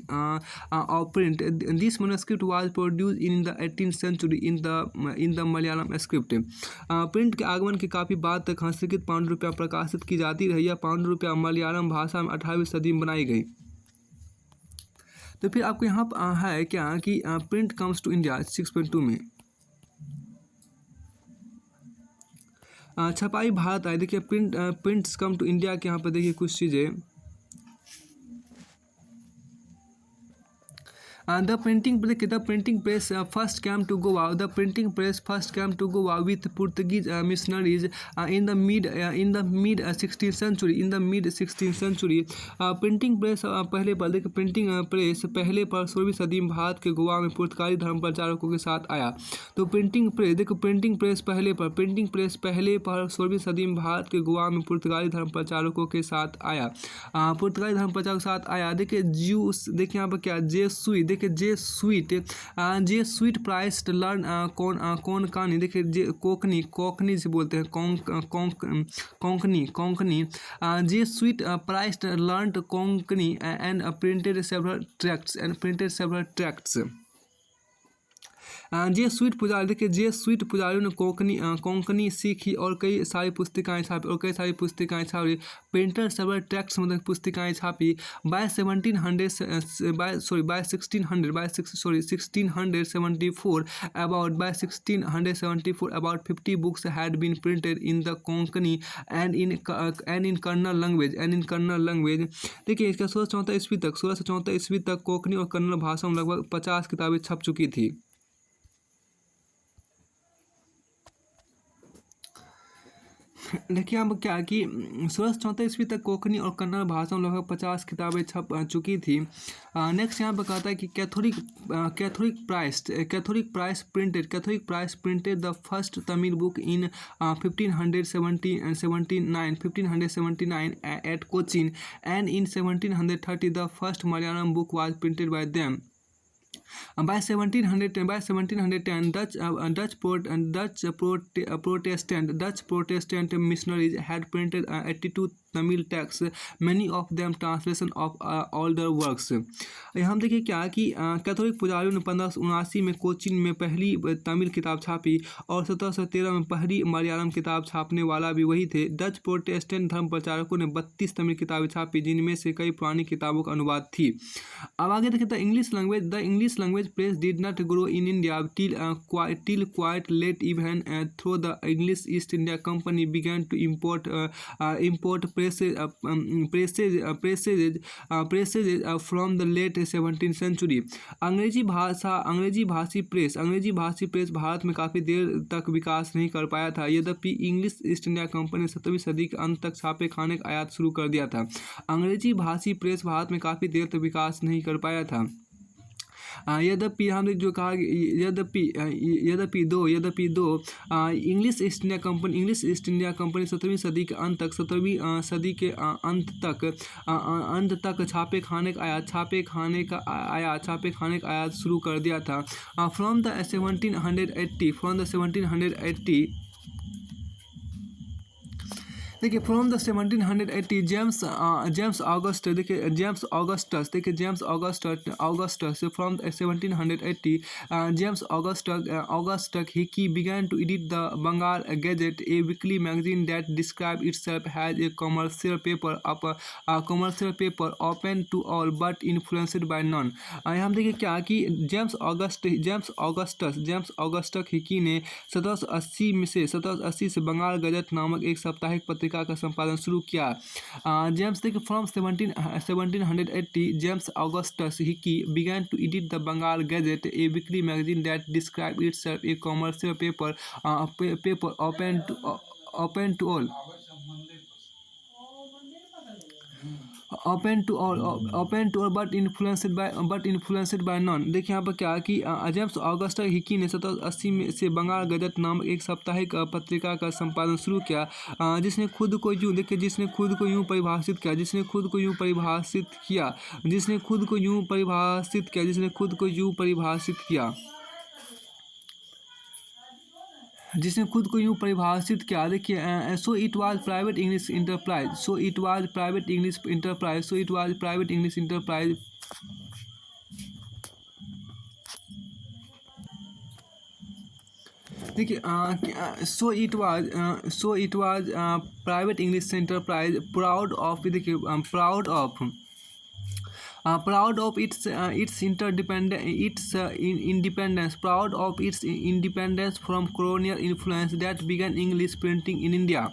of print। This manuscript was produced in the 18th century in the Malayalam script। Print के आगमन के काफ़ी बाद तक हस्तलिखित पाउंड रुपया प्रकाशित की जाती रही। यह पाउंड रुपया मलयालम भाषा में 18वीं सदी में बनाई गई। तो फिर आपको यहाँ पर है क्या कि प्रिंट कम्स टू इंडिया 6.2 में। छपाई भारत आई। देखिए प्रिंट्स कम टू इंडिया के यहाँ पर देखिए कुछ चीज़ें। The printing press first came to Goa with Portuguese missionaries in the mid 16th century। Printing press पहले पर 16वीं सदी में भारत के गोवा में पुर्तगाली धर्म प्रचारकों के साथ आया। तो प्रिंटिंग प्रेस पहले पर 16वीं सदी में भारत के गोवा में पुर्तगाली धर्म प्रचारकों के साथ आया। देखिए यहाँ पर क्या जे स्वीट प्राइस्ड लर्न कौन कहानी। देखिए कोंकणी से बोलते हैं Konkani. Jesuit priests learn Konkani and printed several tracts. Jesuit पुजारी ने कोंकणी सीखी और कई सारी पुस्तिकाएँ छापी। प्रिंटेड सेवरल ट्रैक्ट्स मतलब पुस्तिकाएँ छापी। By 1674 about 50 books had been printed in the Konkani and in Kannada language। देखिए इसका 1634 ईस्वी तक कोंकणी और कन्नड़ भाषा में लगभग 50 किताबें छप चुकी थी। देखिए यहाँ पर क्या कि 1634 ईस्वी तक कोंकणी और कन्नड़ भाषा में लगभग 50 किताबें छप चुकी थी। नेक्स्ट यहाँ पर कहता है कि Catholic priests printed the first Tamil book in 1579 at Cochin, and in 1730 the first Malayalam book was printed by them. By 1710, Dutch Protestant missionaries had printed 82 Tamil texts, many of them translation of older works. यहाँ हम देखिए क्या कि Catholic पुजारियों ने 1579 में कोचीन में पहली तमिल किताब छापी और 1713 में पहली मलयालम किताब छापने वाला भी वही थे। डच प्रोटेस्टेंट धर्म प्रचारकों ने 32 तमिल किताबें छापी, जिनमें से कई पुरानी किताबों का अनुवाद थी। अब आगे देखिए the English language press did not grow in India till quite late, even though the English East India Company began to import presses from the late 17th century. अंग्रेजी भाषी प्रेस भारत में काफ़ी देर तक विकास नहीं कर पाया था। यद्यपि इंग्लिश ईस्ट इंडिया कंपनी ने 17वीं सदी के अंत तक छापे खाने का आयात शुरू कर दिया था। अंग्रेजी भाषी प्रेस भारत में काफ़ी देर तक विकास नहीं कर पाया था। यद्यपि हमने जो कहा यद्यपि दो इंग्लिश ईस्ट इंडिया कंपनी 17वीं सदी के अंत तक छापे खाने का आयात शुरू कर दिया था। फ्रॉम द 1780 देखिए from the 1780 James Augustus from 1780 James Augustus Hicky began to edit the Bengal Gazette, a weekly magazine that described itself as a commercial paper open to all but influenced by none। यहाँ हम देखिए क्या कि James Augustus Hicky ने 1780 से Bengal gazette नामक एक साप्ताहिक पत्रिका का संपादन शुरू किया। जेम्स देखिए from 1780 James Augustus Hicky began to edit the Bengal Gazette, a weekly magazine that described itself a commercial paper open to all but influenced by none। देखिए यहाँ पर क्या कि जेम्स ऑगस्टस हिकी ने 1780 से बंगाल गजट नामक एक साप्ताहिक पत्रिका का संपादन शुरू किया, जिसने खुद को यूँ परिभाषित किया। देखिए so it was private English enterprise देखिए so it was private English enterprise proud of its independence from colonial influence that began English printing in India।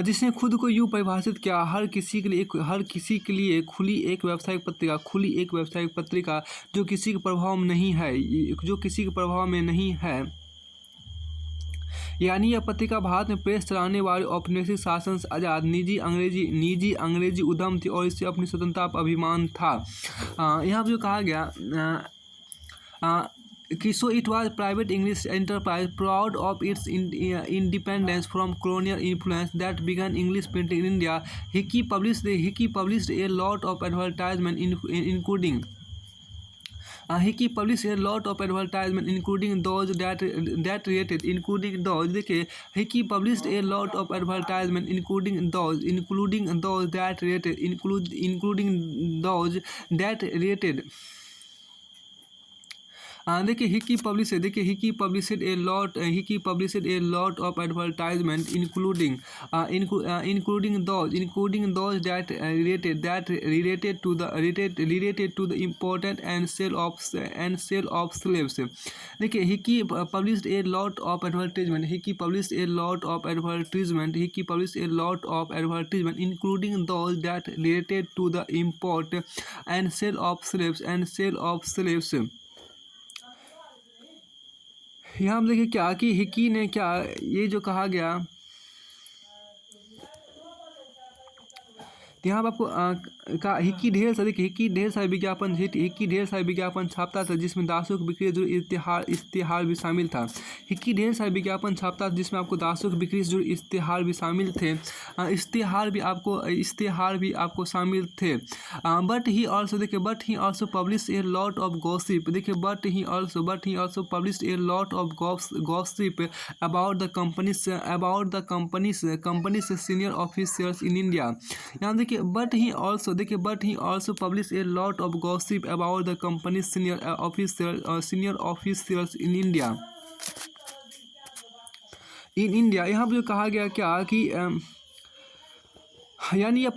जिसने खुद को यूँ परिभाषित किया, हर किसी के लिए खुली एक व्यावसायिक पत्रिका जो किसी के प्रभाव में नहीं है, यानी यह पत्रिका भारत में प्रेस चलाने वाले औपनिवेशिक शासन से आज़ाद निजी अंग्रेजी उद्यम थी और इससे अपनी स्वतंत्रता पर अभिमान था। यहाँ पर जो कहा गया कि सो it was private English enterprise proud of its independence from colonial influence that began English printing in India। Hickey published a lot of advertisement including those that related देखिए Hickey publish a lot of advertisement including those that related to the important and sale of slaves. देखिए Hickey published a lot of advertisement including those that related to the import and sale of slaves. यहाँ हम देखिए क्या कि Hicky ने ये जो कहा गया तो यहाँ पर आपको का हिक्की ढेर सारे देखिए हिक्की ढेर सारे विज्ञापन छापता था, जिसमें दासों की बिक्री से जुड़ी इश्तिहार भी शामिल था। हिक्की ढेर सारे विज्ञापन छापता था, जिसमें आपको दासों की बिक्री से जुड़ी इश्तिहार भी शामिल थे। इश्तिहार भी आपको शामिल थे। But he also publish a lot of gossip. देखिए but he also publish a lot of gossip about the company's senior officers in India। यहाँ देखिए but he also published a lot of gossip about the company's senior officers in India। यहाँ पर जो कहा गया क्या कि यानी यह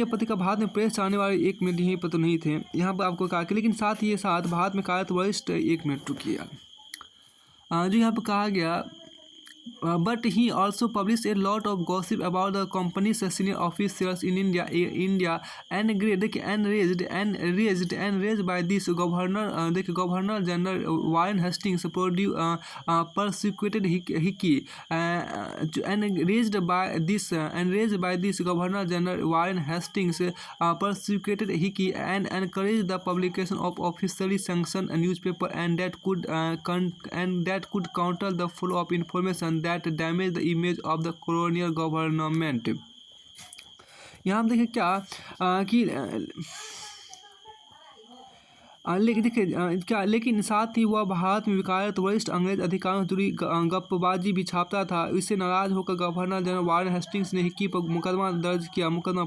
पत्रिका भारत में प्रेस चाहने वाले 1 मिनट यहीं पर तो नहीं थे, यहाँ पर आपको कहा कि लेकिन साथ ही साथ भारत में कार्यरत वरिष्ठ 1 मिनट रुकिए जो यहाँ पर कहा गया but he also published a lot of gossip about the company's senior officers in India and raised by this Governor General Warren Hastings persecuted Hickey and raised by this Governor General Warren Hastings persecuted Hickey and encouraged the publication of officially sanctioned newspaper and that could counter the flow of information that damage the image of the colonial government। यहाँ हम देखें क्या कि लेकिन साथ ही वह भारत में विकारत वरिष्ठ अंग्रेज अधिकारियों से जुड़ी गप्पबाजी भी छापता था। इससे नाराज होकर गवर्नर जनरल वारेन हेस्टिंग्स ने हिक्की पर मुकदमा दर्ज किया। मुकदमा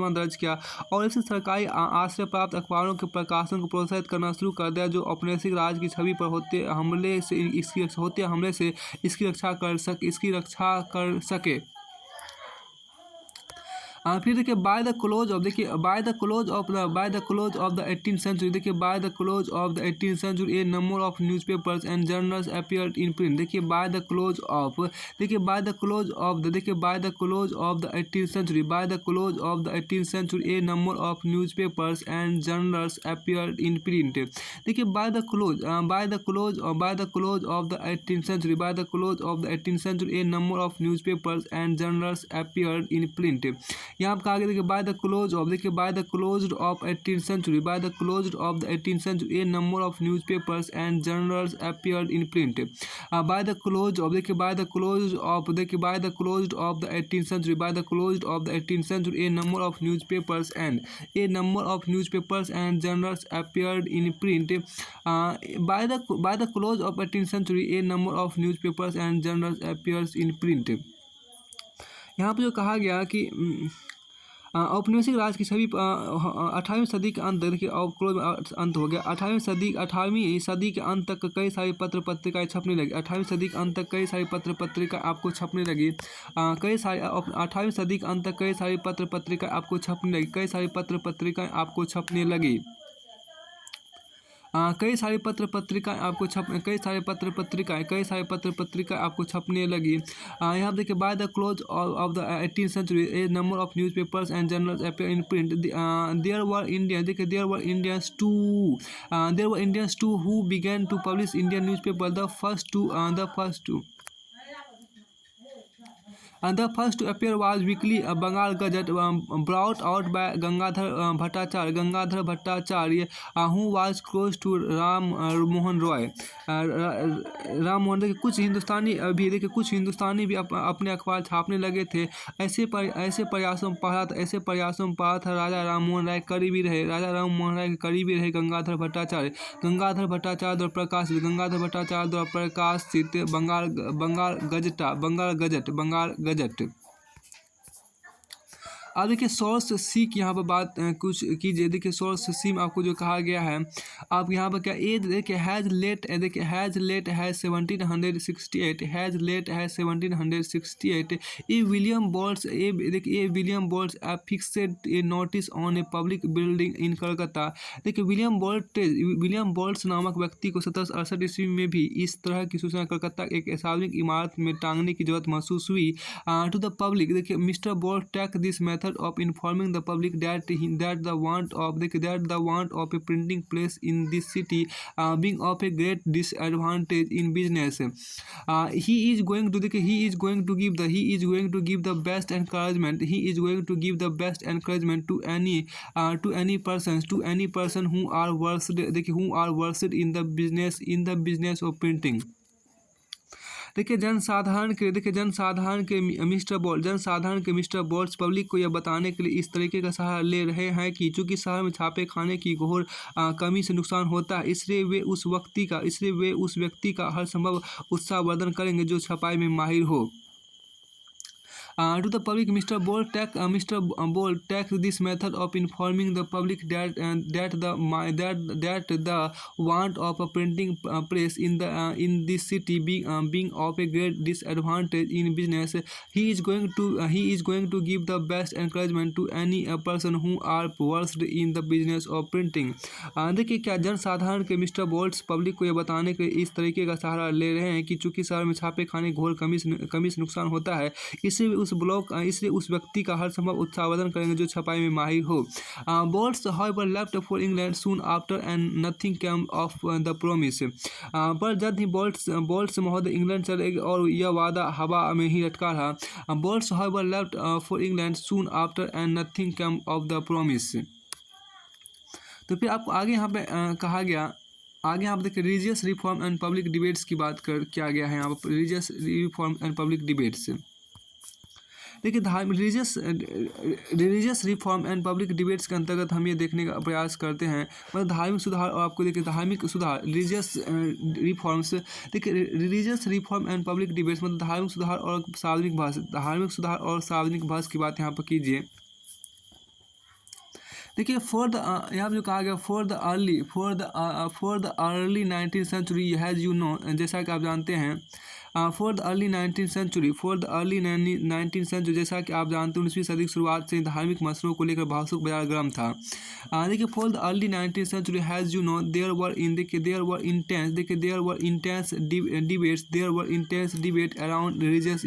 दर्ज किया और इससे सरकारी आश्रय प्राप्त अखबारों के प्रकाशन को प्रोत्साहित करना शुरू कर दिया, जो औपनिवेशिक राज की छवि पर होते हमले से इसकी रक्षा कर सके। फिर देखिए by the close of the 18th century a number of newspapers and journals appeared in print. देखिए by the close of the 18th century a number of newspapers and journals appeared in print. देखिए by the close of the 18th century a number of newspapers and journals appeared in print. यहाँ पर कहा गया देखिए by the close of 18th century a number of newspapers and journals appeared in print. By the close of the 18th century a number of newspapers and journals appeared in print. By the close of 18th century a number of newspapers and journals appears in print. यहाँ पर जो कहा गया कि औपनिवेशिक राज की छवि 18वीं सदी के अंत देखिए अंत हो गया। 18वीं सदी के अंत तक कई सारी पत्र पत्रिकाएँ छपने लगी। 18वीं सदी के अंत तक कई सारी पत्र पत्रिकाएँ आपको छपने लगी। 18वीं सदी के अंत तक कई सारी पत्र पत्रिकाएँ आपको छपने लगी। कई सारी पत्र पत्रिकाएँ आपको छपने लगी। कई सारे पत्र पत्रिकाएँ आपको छपने लगी। यहाँ देखिए by the close of the 18th century a number of newspapers and journals appear in print. There were Indians too who began to publish Indian newspaper the first to appear was weekly Bengal Gazette brought out by Gangadhar Bhattacharya who was close to Ram Mohan Roy। कुछ हिंदुस्तानी भी अपने अखबार छापने लगे थे। ऐसे प्रयासों में पढ़ा था राजा राम मोहन राय के करीबी रहे गंगाधर भट्टाचार्य द्वारा प्रकाशित बंगाल गजट। अब देखिए सोर्स सी की यहाँ पर बात कुछ कीजिए। देखिए सोर्स सी में आपको जो कहा गया है, आप यहाँ पर क्या एज देखिए हैज़ लेट है 1768 a William Bolts fixed a notice on a public building in Calcutta. देखिए विलियम बोल्ट्स नामक व्यक्ति को 1768 ईस्वी में भी इस तरह की सूचना कलकत्ता एक सार्वजनिक इमारत में टांगने की जरूरत महसूस हुई। टू द पब्लिक देखिए mister Bolt take this method method of informing the public that the want of a printing press in this city being of a great disadvantage in business. He is going to give the best encouragement. He is going to give the best encouragement to any person who are versed in the business of printing. देखिए जनसाधारण के mister balls public को यह बताने के लिए इस तरीके का सहारा ले रहे हैं कि चूंकि शहर में छापे खाने की घोर कमी से नुकसान होता है, इसलिए वे उस व्यक्ति का हर संभव उत्साहवर्धन करेंगे जो छपाई में माहिर हो. To the public, Mr. Bolt takes this method of informing the public that the want of a printing press in this city being of a great disadvantage in business. He is going to give the best encouragement to any person who are versed in the business of printing. देखिए क्या जनसाधारण के mister bolts public को यह बताने के इस तरीके का सहारा ले रहे हैं कि चूंकि शहर में छापे खाने घोर कमी से नुकसान होता है, इसलिए उस व्यक्ति का हर संभव उत्साहवर्धन करेंगे जो छपाई में माहिर हो. Bolts however left for England soon after and nothing came of the promise. पर जल्द ही बोल्ट्स महोदय इंग्लैंड चले गए और यह वादा हवा में ही लटका रहा. Bolts however left for England soon after and nothing came of the promise. तो फिर आपको आगे यहाँ पे कहा गया, आगे यहाँ पर देखिए religious reform and public debates की बात किया गया है. यहाँ पर religious reform and public debates देखिए religious reform and public debates के अंतर्गत हम ये देखने का प्रयास करते हैं मतलब धार्मिक सुधार. और आपको देखिए धार्मिक सुधार रिलीजियस रिफॉर्म्स, देखिए religious reform and public debates मतलब धार्मिक सुधार और सार्वजनिक बहस की बात यहाँ पर कीजिए. देखिए यहाँ पर जो कहा गया for the early 19th century as you know, जैसा कि आप जानते हैं for the early 19th century जैसा कि आप जानते हैं 19वीं सदी की शुरुआत से धार्मिक मसलों को लेकर भावुक बाजार गर्म था. देखिए for the early 19th century as you know there were intense debate around religious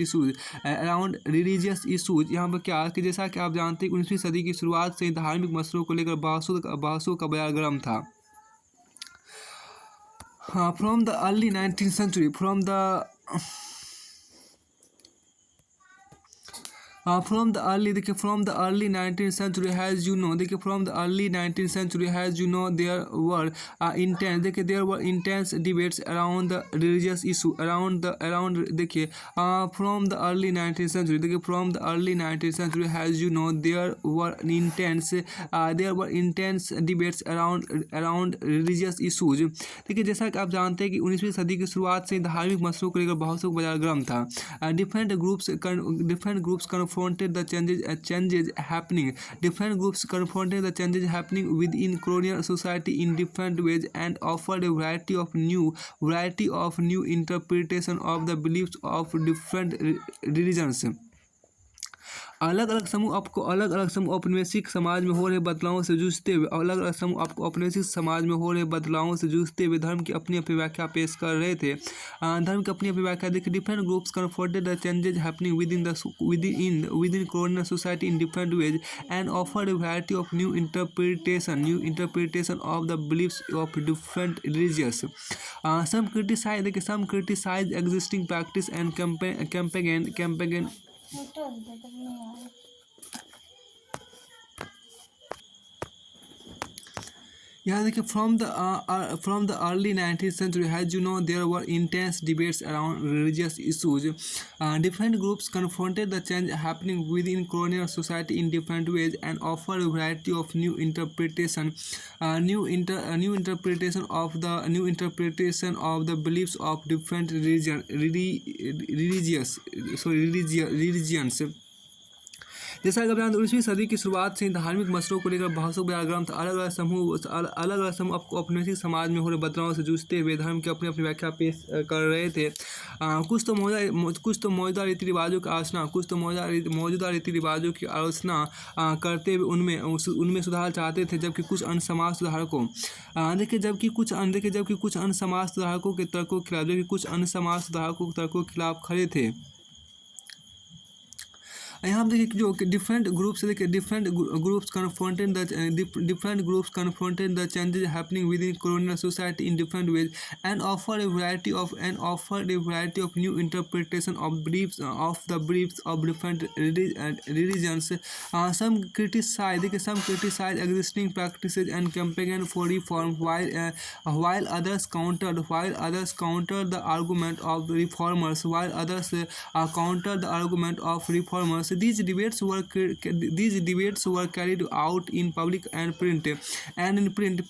issues. यहाँ पर क्या कि जैसा कि आप जानते हैं 19वीं सदी की शुरुआत से धार्मिक मसलों को लेकर बहसों का बाजार गर्म था. From the early 19th century, from the early 19th century has you know there were intense debates around the religious issue from the early 19th century has you know there were intense debates around religious issues. देखिए जैसा कि आप जानते हैं कि 19वीं सदी की शुरुआत से धार्मिक मसलों को लेकर बहुत बाजार गर्म था. different groups confronted the changes happening within colonial society in different ways and offered a variety of new interpretation of the beliefs of different religions. अलग अलग समूह औपनिवेशिक समाज में हो रहे बदलावों से जूझते हुए धर्म की अपनी व्याख्या पेश कर रहे थे. धर्म की अपनी व्याख्या देखिए different groups confronted the changes happening within colonial society in different ways and offered a variety of new interpretation of the beliefs of different religions. Some criticize existing practice and campaign यहाँ देखिए from the early 19th century as you know there were intense debates around religious issues. Different groups confronted the change happening within colonial society in different ways and offered a variety of new interpretation of the beliefs of different religions. जैसा कि आप जानते हैं 19वीं सदी की शुरुआत से धार्मिक मसलों को लेकर भावुक बाजार गर्म था. अलग अलग समूह औपनिवेशिक समाज में हो रहे बदलावों से जूझते हुए धर्म की अपनी व्याख्या पेश कर रहे थे. कुछ तो मौजूदा रीति रिवाजों की आलोचना करते हुए उनमें सुधार चाहते थे, जबकि कुछ अन्य समाज सुधारकों के तर्कों के खिलाफ खड़े थे. यहाँ पे देखिए जो डिफरेंट ग्रुप्स देखिए different groups confronted the changes happening with in colonial society in different ways and offered a variety of new interpretation of the beliefs of different religions. Some criticize existing practices and campaigned for reform, while others countered the argument of reformers. These debates were carried out in public and print, and in printed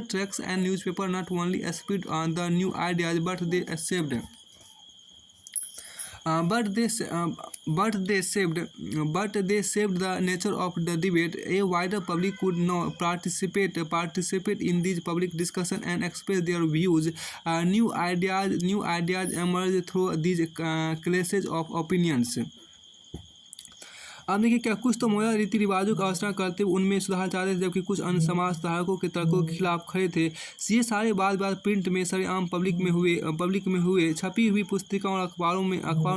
texts and newspaper not only spread on the new ideas but they shaped the nature of the debate. A wider public could now participate in these public discussion and express their views. New ideas emerge through these clashes of opinions. अब देखिए क्या कुछ तो मौजूदा रीति रिवाजों का आलोचना करते हुए उनमें सुधार चाहते थे, जबकि कुछ अन्य समाज सुधारकों के तर्कों के खिलाफ खड़े थे। ये सारे बात प्रिंट में सरेआम पब्लिक में हुए। छपी हुई पुस्तिकाओं और अखबारों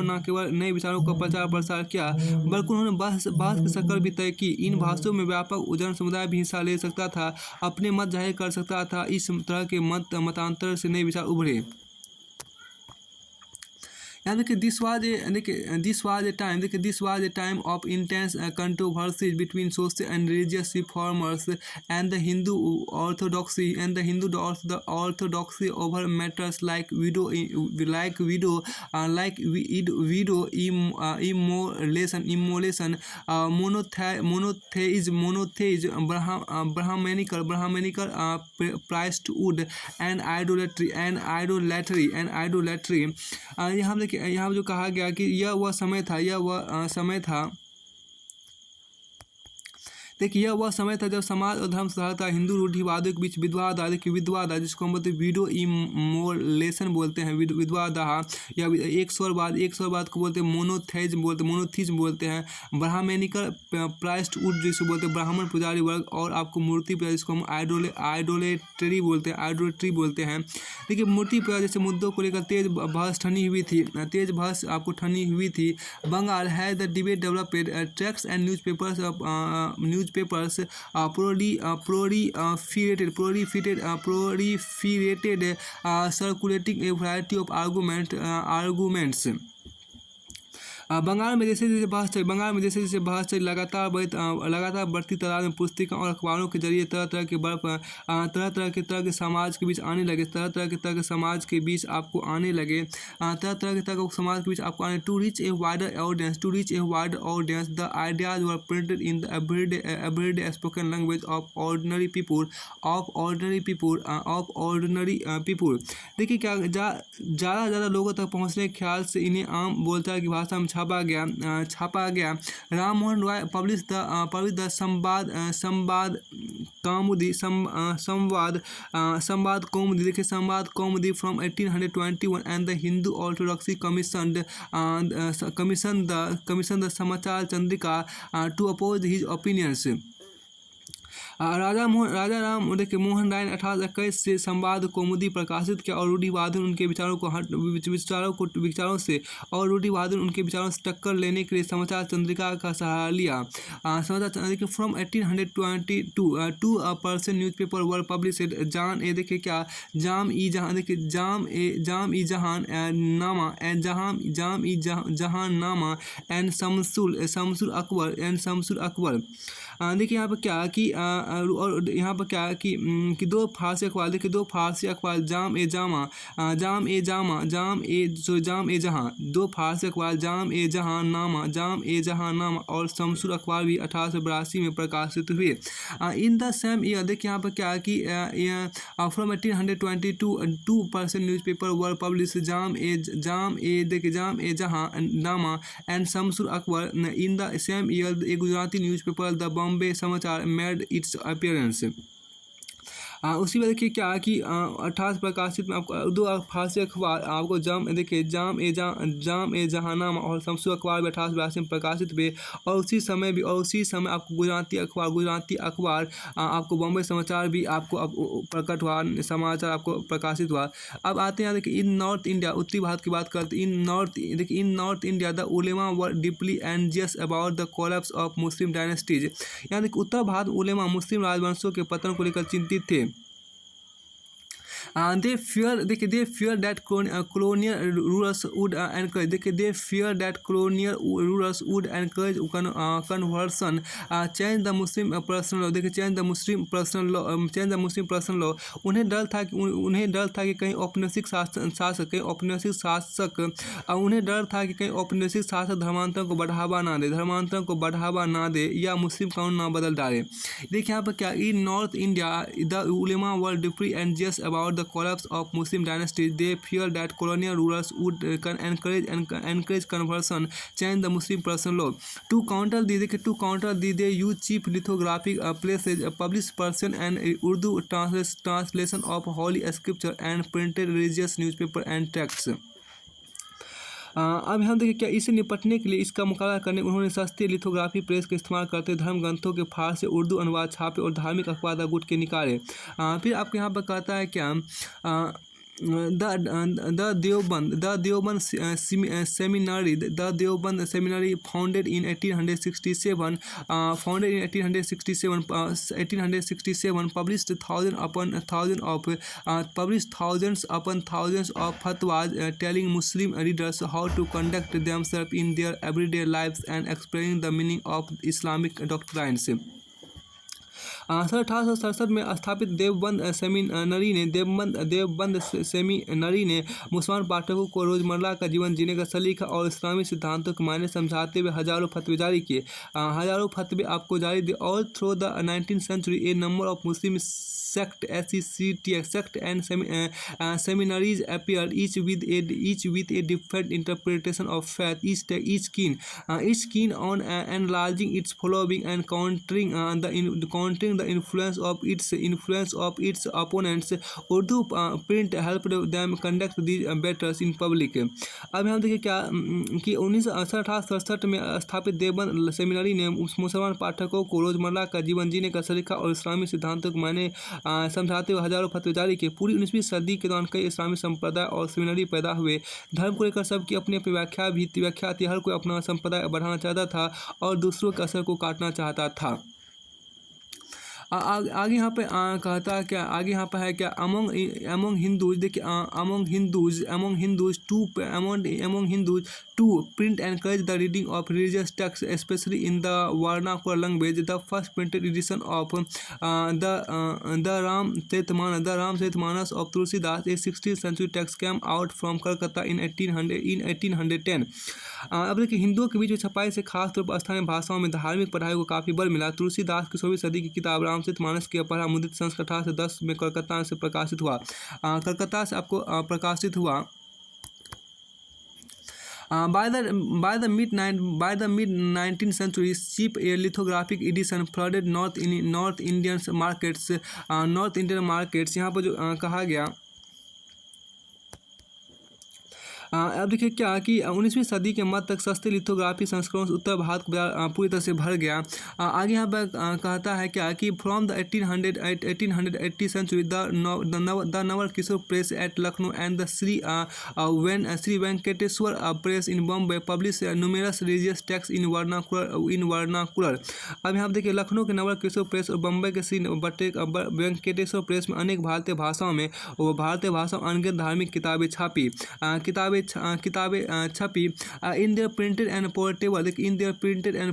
न केवल नए विचारों का प्रचार प्रसार किया, बल्कि उन्होंने बहस की शक्ल भी तय की। इन भाषणों में व्यापक जन समुदाय भी हिस्सा ले सकता था, अपने मत जाहिर कर सकता था। इस तरह के मतांतर से नए विचार उभरे। यहाँ देखिए this was a time of intense controversies between social and religious reformers and the Hindu orthodoxy over matters like widow immolation, monotheism, Brahmanical priesthood and idolatry. यहाँ जो कहा गया कि यह वह समय था देखिए यह वह समय था जब समाज और धर्म सुधारता हिंदू रूढ़िवादियों के बीच विधवाद जिसको हम बोलते हैं विडो इमोलेशन बोलते हैं, विधवाद या एक स्वरवाद को बोलते हैं मोनोथीज्म बोलते हैं। ब्राह्मणिकल प्राइस्टहुड जिसको बोलते हैं ब्राह्मण पुजारी वर्ग, और आपको मूर्ति पूजा जिसको हम आइडोलेट्री बोलते हैं। देखिए मूर्ति पूजा जैसे मुद्दों को लेकर तेज बहस आपको ठनी हुई थी। Bengal as the debate developed tracts and newspapers proliferated, circulating a variety of arguments. Bengal में जैसे जैसे बहस चली लगातार बढ़ती तादाद में पुस्तिका और अखबारों के जरिए तरह तरह के समाज के बीच आने लगे समाज के बीच आपको आने to reach a wider audience the ideas were printed in the everyday spoken language of ordinary people. देखिए क्या ज़्यादा लोगों तक पहुँचने के ख्याल से इन्हें आम बोलचाल की भाषा में छापा गया। राम मोहन रॉय पब्लिश द संवाद कौमुदी देखिए Sambad Kaumudi from 1821 and the Hindu orthodoxy commission the Samachar Chandrika to oppose his opinions. Raja Mohan Roy ने 1821 से संवाद कौमुदी प्रकाशित किया और रूढ़िवादियों उनके विचारों से टक्कर लेने के लिए समाचार चंद्रिका का सहारा लिया। Samachar Chandrika from 1822 two Persian newspaper were published. Jam i Jahan and Shamsul Akbar. देखिए यहाँ पर क्या कि दो फारसी अखबार जाम ए जहां और शमसुल अखबार भी 1882 में प्रकाशित हुए। इन द सेम ईयर देखिए यहाँ पर क्या कि from 1822 two Persian newspaper were publish Jam i Jahan and Shamsul Akbar. In the same year a Gujarati newspaper the Bombay Samachar made it's appearance. उसी में देखिए क्या कि 18 प्रकाशित में आपको उर्दू और फारसी अखबार आपको जाम ए जहानामा और शमसू अखबार भी 1882 में प्रकाशित हुए। और उसी समय आपको गुजराती अखबार आपको बॉम्बे समाचार भी आपको अब प्रकट हुआ, समाचार आपको प्रकाशित हुआ। अब आते हैं देखिए इन नॉर्थ इंडिया, उत्तरी भारत की बात करते हैं। In North India the ulama were deeply anxious about the collapse of Muslim dynasties. यहाँ देखिए उत्तर भारत उलेमा मुस्लिम राजवंशों के पतन को लेकर चिंतित थे। They fear that colonial rulers would encourage. They fear that colonial rulers would encourage conversion, change the Muslim personal law. देखिए change the Muslim personal law. उन्हें डर था कि कहीं औपनिवेशिक शासक उन्हें डर था कि कहीं औपनिवेशिक शासक धर्मांतरण को बढ़ावा ना दे या मुस्लिम कानून ना बदल डाले। देखिए यहाँ पर क्या in North India the ulama were deeply anxious about the collapse of Muslim dynasties. They fear that colonial rulers would encourage conversion, change the Muslim personal law. To counter this, they use cheap lithographic places, published Persian and Urdu translation of holy scripture, and printed religious newspaper and texts. अब हम देखिए क्या इससे निपटने के लिए, इसका मुकाबला करने उन्होंने सस्ते लिथोग्राफी प्रेस का इस्तेमाल करते धर्म ग्रंथों के फारसी उर्दू अनुवाद छापे और धार्मिक अखबार द गुट के निकाले। फिर आपके यहाँ पर कहता है क्या the Deoband seminary founded in 1867 published thousands upon thousands of fatwas telling Muslim readers how to conduct themselves in their everyday lives and explaining the meaning of Islamic doctrines. 1867 में स्थापित देवबंद सेमिनरी ने मुसलमान पाठकों को रोज़मर्रा का जीवन जीने का सलीका और इस्लामी सिद्धांतों के मायने समझाते हुए हजारों फतवे जारी किए। हजारों फतवे आपको जारी दिए। All through the 19th century A number of Muslim sect and seminaries appeared, each with a different interpretation of faith, each keen on enlarging its following and countering the influence of its opponents. Urdu print helped them conduct these battles in public. अब हम देखिए क्या कि 1867 में स्थापित Deoband seminary ने मुसलमान पाठकों को रोज़मर्रा का जीवन जीने का सलीका और इस्लामी सिद्धांतों के मायने समझाते हुए हजारों फतवे जारी किए। पूरी 19वीं सदी के दौरान कई इस्लामी संप्रदाय और सेमिनरी पैदा हुए। धर्म को लेकर सबकी अपनी अपनी व्याख्या थी। हर कोई अपना संप्रदाय बढ़ाना चाहता था और दूसरों के असर को काटना चाहता था। आगे यहाँ पे कहता है क्या, आगे यहाँ पे है क्या among Hindus, देखिए among Hindus to print and encourage the reading of religious texts, especially in the vernacular language. The first printed edition of the Ramcharitmanas of Tulsidas, a 16th century text, came out from Calcutta in 1810. अब देखिए हिंदुओं के बीच में छपाई से खासतौर पर स्थानीय भाषाओं में धार्मिक पढ़ाई को काफ़ी बल मिला। तुलसीदास की 16वीं सदी की किताब रामचरितमानस की अपरा मुद्रित संस्करण 1810 में कलकत्ता से प्रकाशित हुआ। कलकत्ता से आपको प्रकाशित हुआ। By the mid 19th century, cheap lithographic edition flooded North Indian markets. यहाँ पर जो कहा गया, अब देखिए क्या कि 19वीं सदी के मध्य तक सस्ते लिथोग्राफी संस्करण उत्तर भारत को पूरी तरह से भर गया। आगे यहाँ पर कहता है क्या कि from the 1880 century the Naval Kishore press at Lucknow and the Shri Venkateshwar press in Bombay publish numerous religious text in vernacular. अब यहाँ पर देखिए लखनऊ के नवल किशोर प्रेस और बम्बई के श्री वेंकटेश्वर प्रेस में अनेक भारतीय भाषाओं में अनगिनत धार्मिक किताबें छपी। In their printed and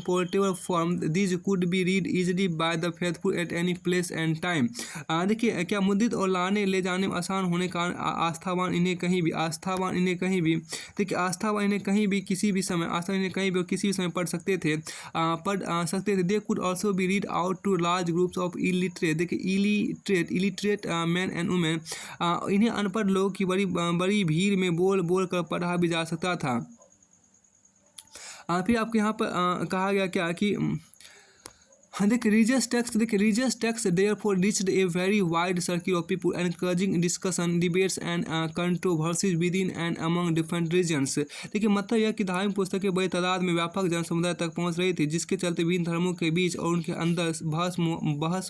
portable form, these could be read easily by the faithful at any place and time. देखिए क्या मुद्रित और लाने ले जाने में आसान होने का आस्थावान इन्हें कहीं भी किसी भी समय पढ़ सकते थे। They could also be read out to large groups of illiterate men and women. इन्हें अनपढ़ लोगों की बड़ी भीड़ में बोल कर पढ़ा भी जा सकता था। फिर आपके यहाँ पर कहा गया क्या कि हाँ, देखिए religious text therefore reached a very wide circle of people encouraging discussion debates and controversies within and among different regions. देखिए मतलब यह कि धार्मिक पुस्तकें बड़ी तादाद में व्यापक जन समुदाय तक पहुंच रही थी, जिसके चलते विभिन्न धर्मों के बीच और उनके अंदर बहस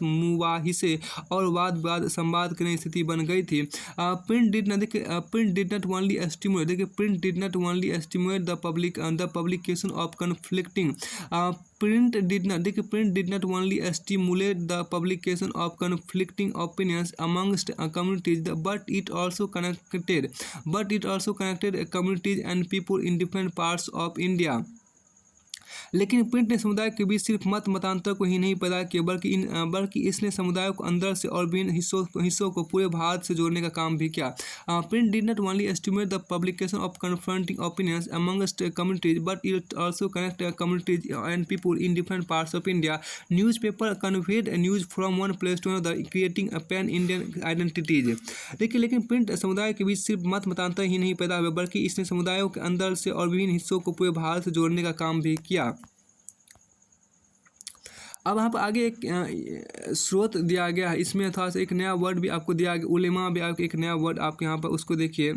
मुबाहिसे और वाद विवाद संवाद करने की स्थिति बन गई थी। Print did not only stimulate the publication of conflicting Print did not only stimulate the publication of conflicting opinions amongst communities, but it also connected communities and people in different parts of India. लेकिन print ने समुदाय के बीच सिर्फ मतांतर को ही नहीं पैदा किया, बल्कि इसने समुदायों को अंदर से और विभिन्न हिस्सों को पूरे भारत से जोड़ने का काम भी किया। Print did not only estimate the publication of confronting opinions amongst communities, but it also connect communities and people in different parts of India. Newspaper conveyed news from one place to another, creating a pan Indian identities. देखिए लेकिन print समुदाय के बीच सिर्फ मतांतर ही नहीं पैदा हुआ, बल्कि इसने समुदायों के अंदर से और विभिन्न हिस्सों को पूरे भारत से जोड़ने का काम भी किया। अब यहाँ पर आगे एक स्रोत दिया गया है, इसमें थोड़ा सा एक नया वर्ड भी आपको दिया गया, उलेमा भी आपको एक नया वर्ड आपके यहाँ पर उसको देखिए।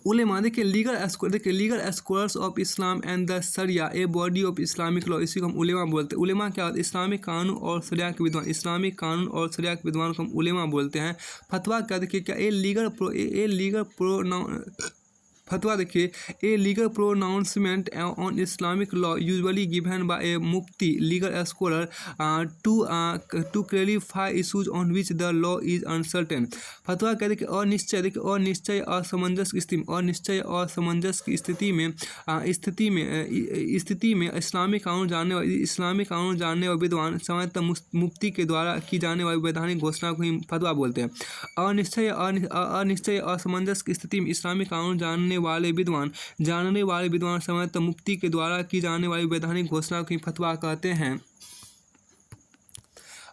उलेमा देखिए legal scholars of Islam and the sharia a body of Islamic law, इसी को हम उलेमा बोलते हैं। उलेमा क्या होता है? इस्लामिक कानून और शरिया के विद्वान, इस्लामिक कानून और शरिया के विद्वान को हम उलेमा बोलते हैं। फतवा क्या देखिए क्या फतवा देखिए a legal pronouncement on Islamic law usually given by a mufti legal scholar to clarify issues on which the law is uncertain. फतवा क्या देखिए अनिश्चय असमंजस की स्थिति में इस्लामिक कानून जानने वाले विद्वान सामान्यतः मुफ्ती के द्वारा की जाने वाली वैधानिक घोषणा को ही फतवा बोलते हैं। अनिश्चय असमंजस की स्थिति में इस्लामिक कानून जानने वाले विद्वान सामान्यतः मुफ्ती के द्वारा की जाने वाली वैधानिक घोषणा को ही फतवा कहते हैं।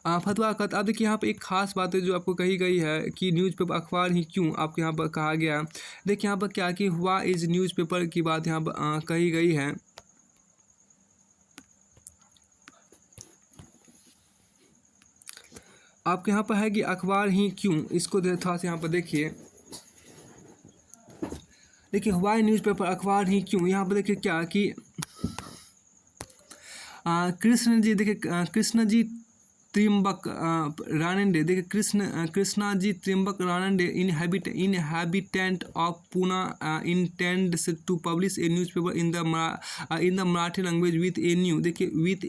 फतवा कहते, अब देखिए यहाँ पर एक खास बात है जो आपको कही गई है कि न्यूज़पेपर अखबार ही क्यों आपको यहाँ पर कहा गया। देखिए यहाँ पर क्या कि हुआ इज न्यूज़पेपर की बात यहाँ पर कही गई है। आपके यहाँ पर है कि अखबार ही क्यों, इसको थोड़ा सा यहाँ पर देखिए वाई न्यूज़पेपर अखबार ही क्यों। यहाँ पर देखिए क्या कि कृष्ण जी त्रिम्बक रानडे, देखिए Krishna ji Trimbak Ranade inhabitant of Pune intends to publish a newspaper in the Marathi language with a new, देखिए with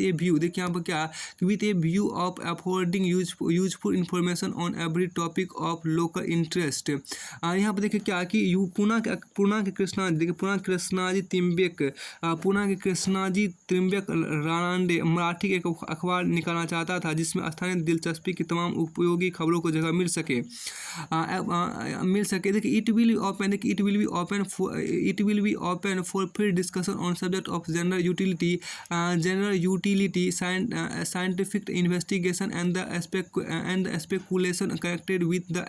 a view, देखिए यहाँ पर क्या with a view of affording useful information on every topic of local interest। यहाँ पर देखिए क्या कि पुणे के कृष्णा जी त्रिम्बक रानडे मराठी के अखबार निकालना चाहता था जिसमें स्थानीय दिलचस्पी की तमाम उपयोगी खबरों को जगह मिल सके। देखिए it will be open for free discussion on subject of general utility scientific investigation and the speculation connected with the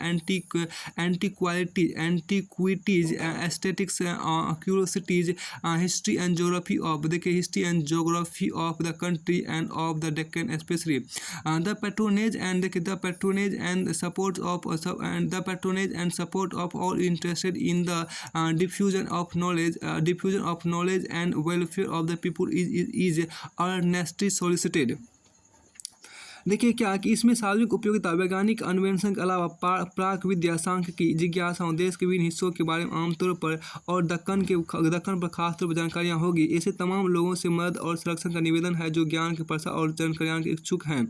antiquities aesthetics curiosities history and geography of the country end of the Deccan especially, the patronage and support of all interested in the diffusion of knowledge and welfare of the people is earnestly solicited। देखिए क्या कि इसमें सार्वजनिक उपयोगिता वैज्ञानिक अन्वेषण के अलावा प्राक विद्या सांख्यिकी जिज्ञासाओं देश के विभिन्न हिस्सों के बारे में आमतौर पर और दक्कन पर खासतौर पर जानकारियाँ होगी। ऐसे तमाम लोगों से मदद और संरक्षण का निवेदन है जो ज्ञान के प्रसार और जनकल्याण के इच्छुक हैं।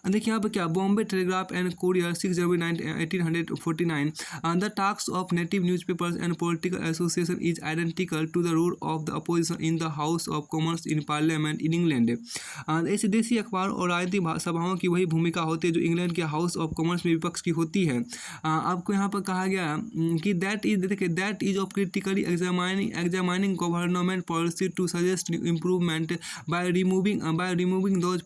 देखिए यहाँ पर क्या Bombay Telegraph and Courier 6 January 1849 the task of native newspapers and political association is identical to the role of the opposition in the House of Commons in parliament in England. ऐसे देशी अखबार और राजनीतिक सभाओं की वही भूमिका होती है जो इंग्लैंड के हाउस ऑफ कॉमन्स में विपक्ष की होती है। आपको यहाँ पर कहा गया कि that is of critically examining government policy to suggest improvement by removing those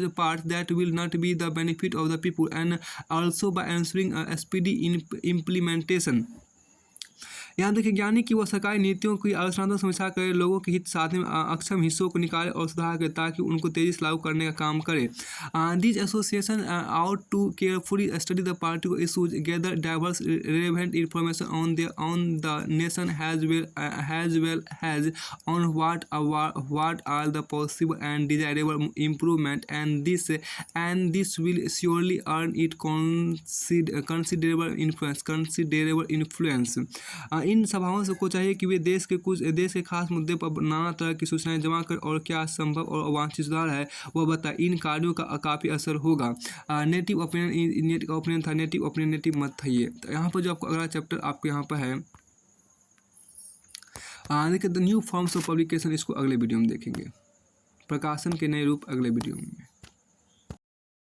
parts that will not be the benefit of the people and also by ensuring a speedy implementation। यहाँ देखिए ज्ञानी की वह सरकारी नीतियों की आलोचनात्मक समीक्षा करे, लोगों के हित साधने में अक्षम हिस्सों को निकाले और सुधार करे ताकि उनको तेजी से लागू करने का काम करे। This association out to carefully study the particular issues, gather diverse relevant information on the nation as well as on what are the possible and desirable improvement, and this will surely earn it considerable influence। इन सभाओं से को चाहिए कि वे देश के खास मुद्दे पर नाना तरह की सूचनाएं जमा कर और क्या संभव और अवांछित सुधार है वह बताए। इन कार्यों का काफ़ी असर होगा। नेटिव ओपिनियन था, नेटिव मत था ये। तो यहाँ पर जो आपको अगला चैप्टर आपको यहाँ पर है देखिए the new forms of publication, इसको अगले वीडियो में देखेंगे। प्रकाशन के नए रूप अगले वीडियो में।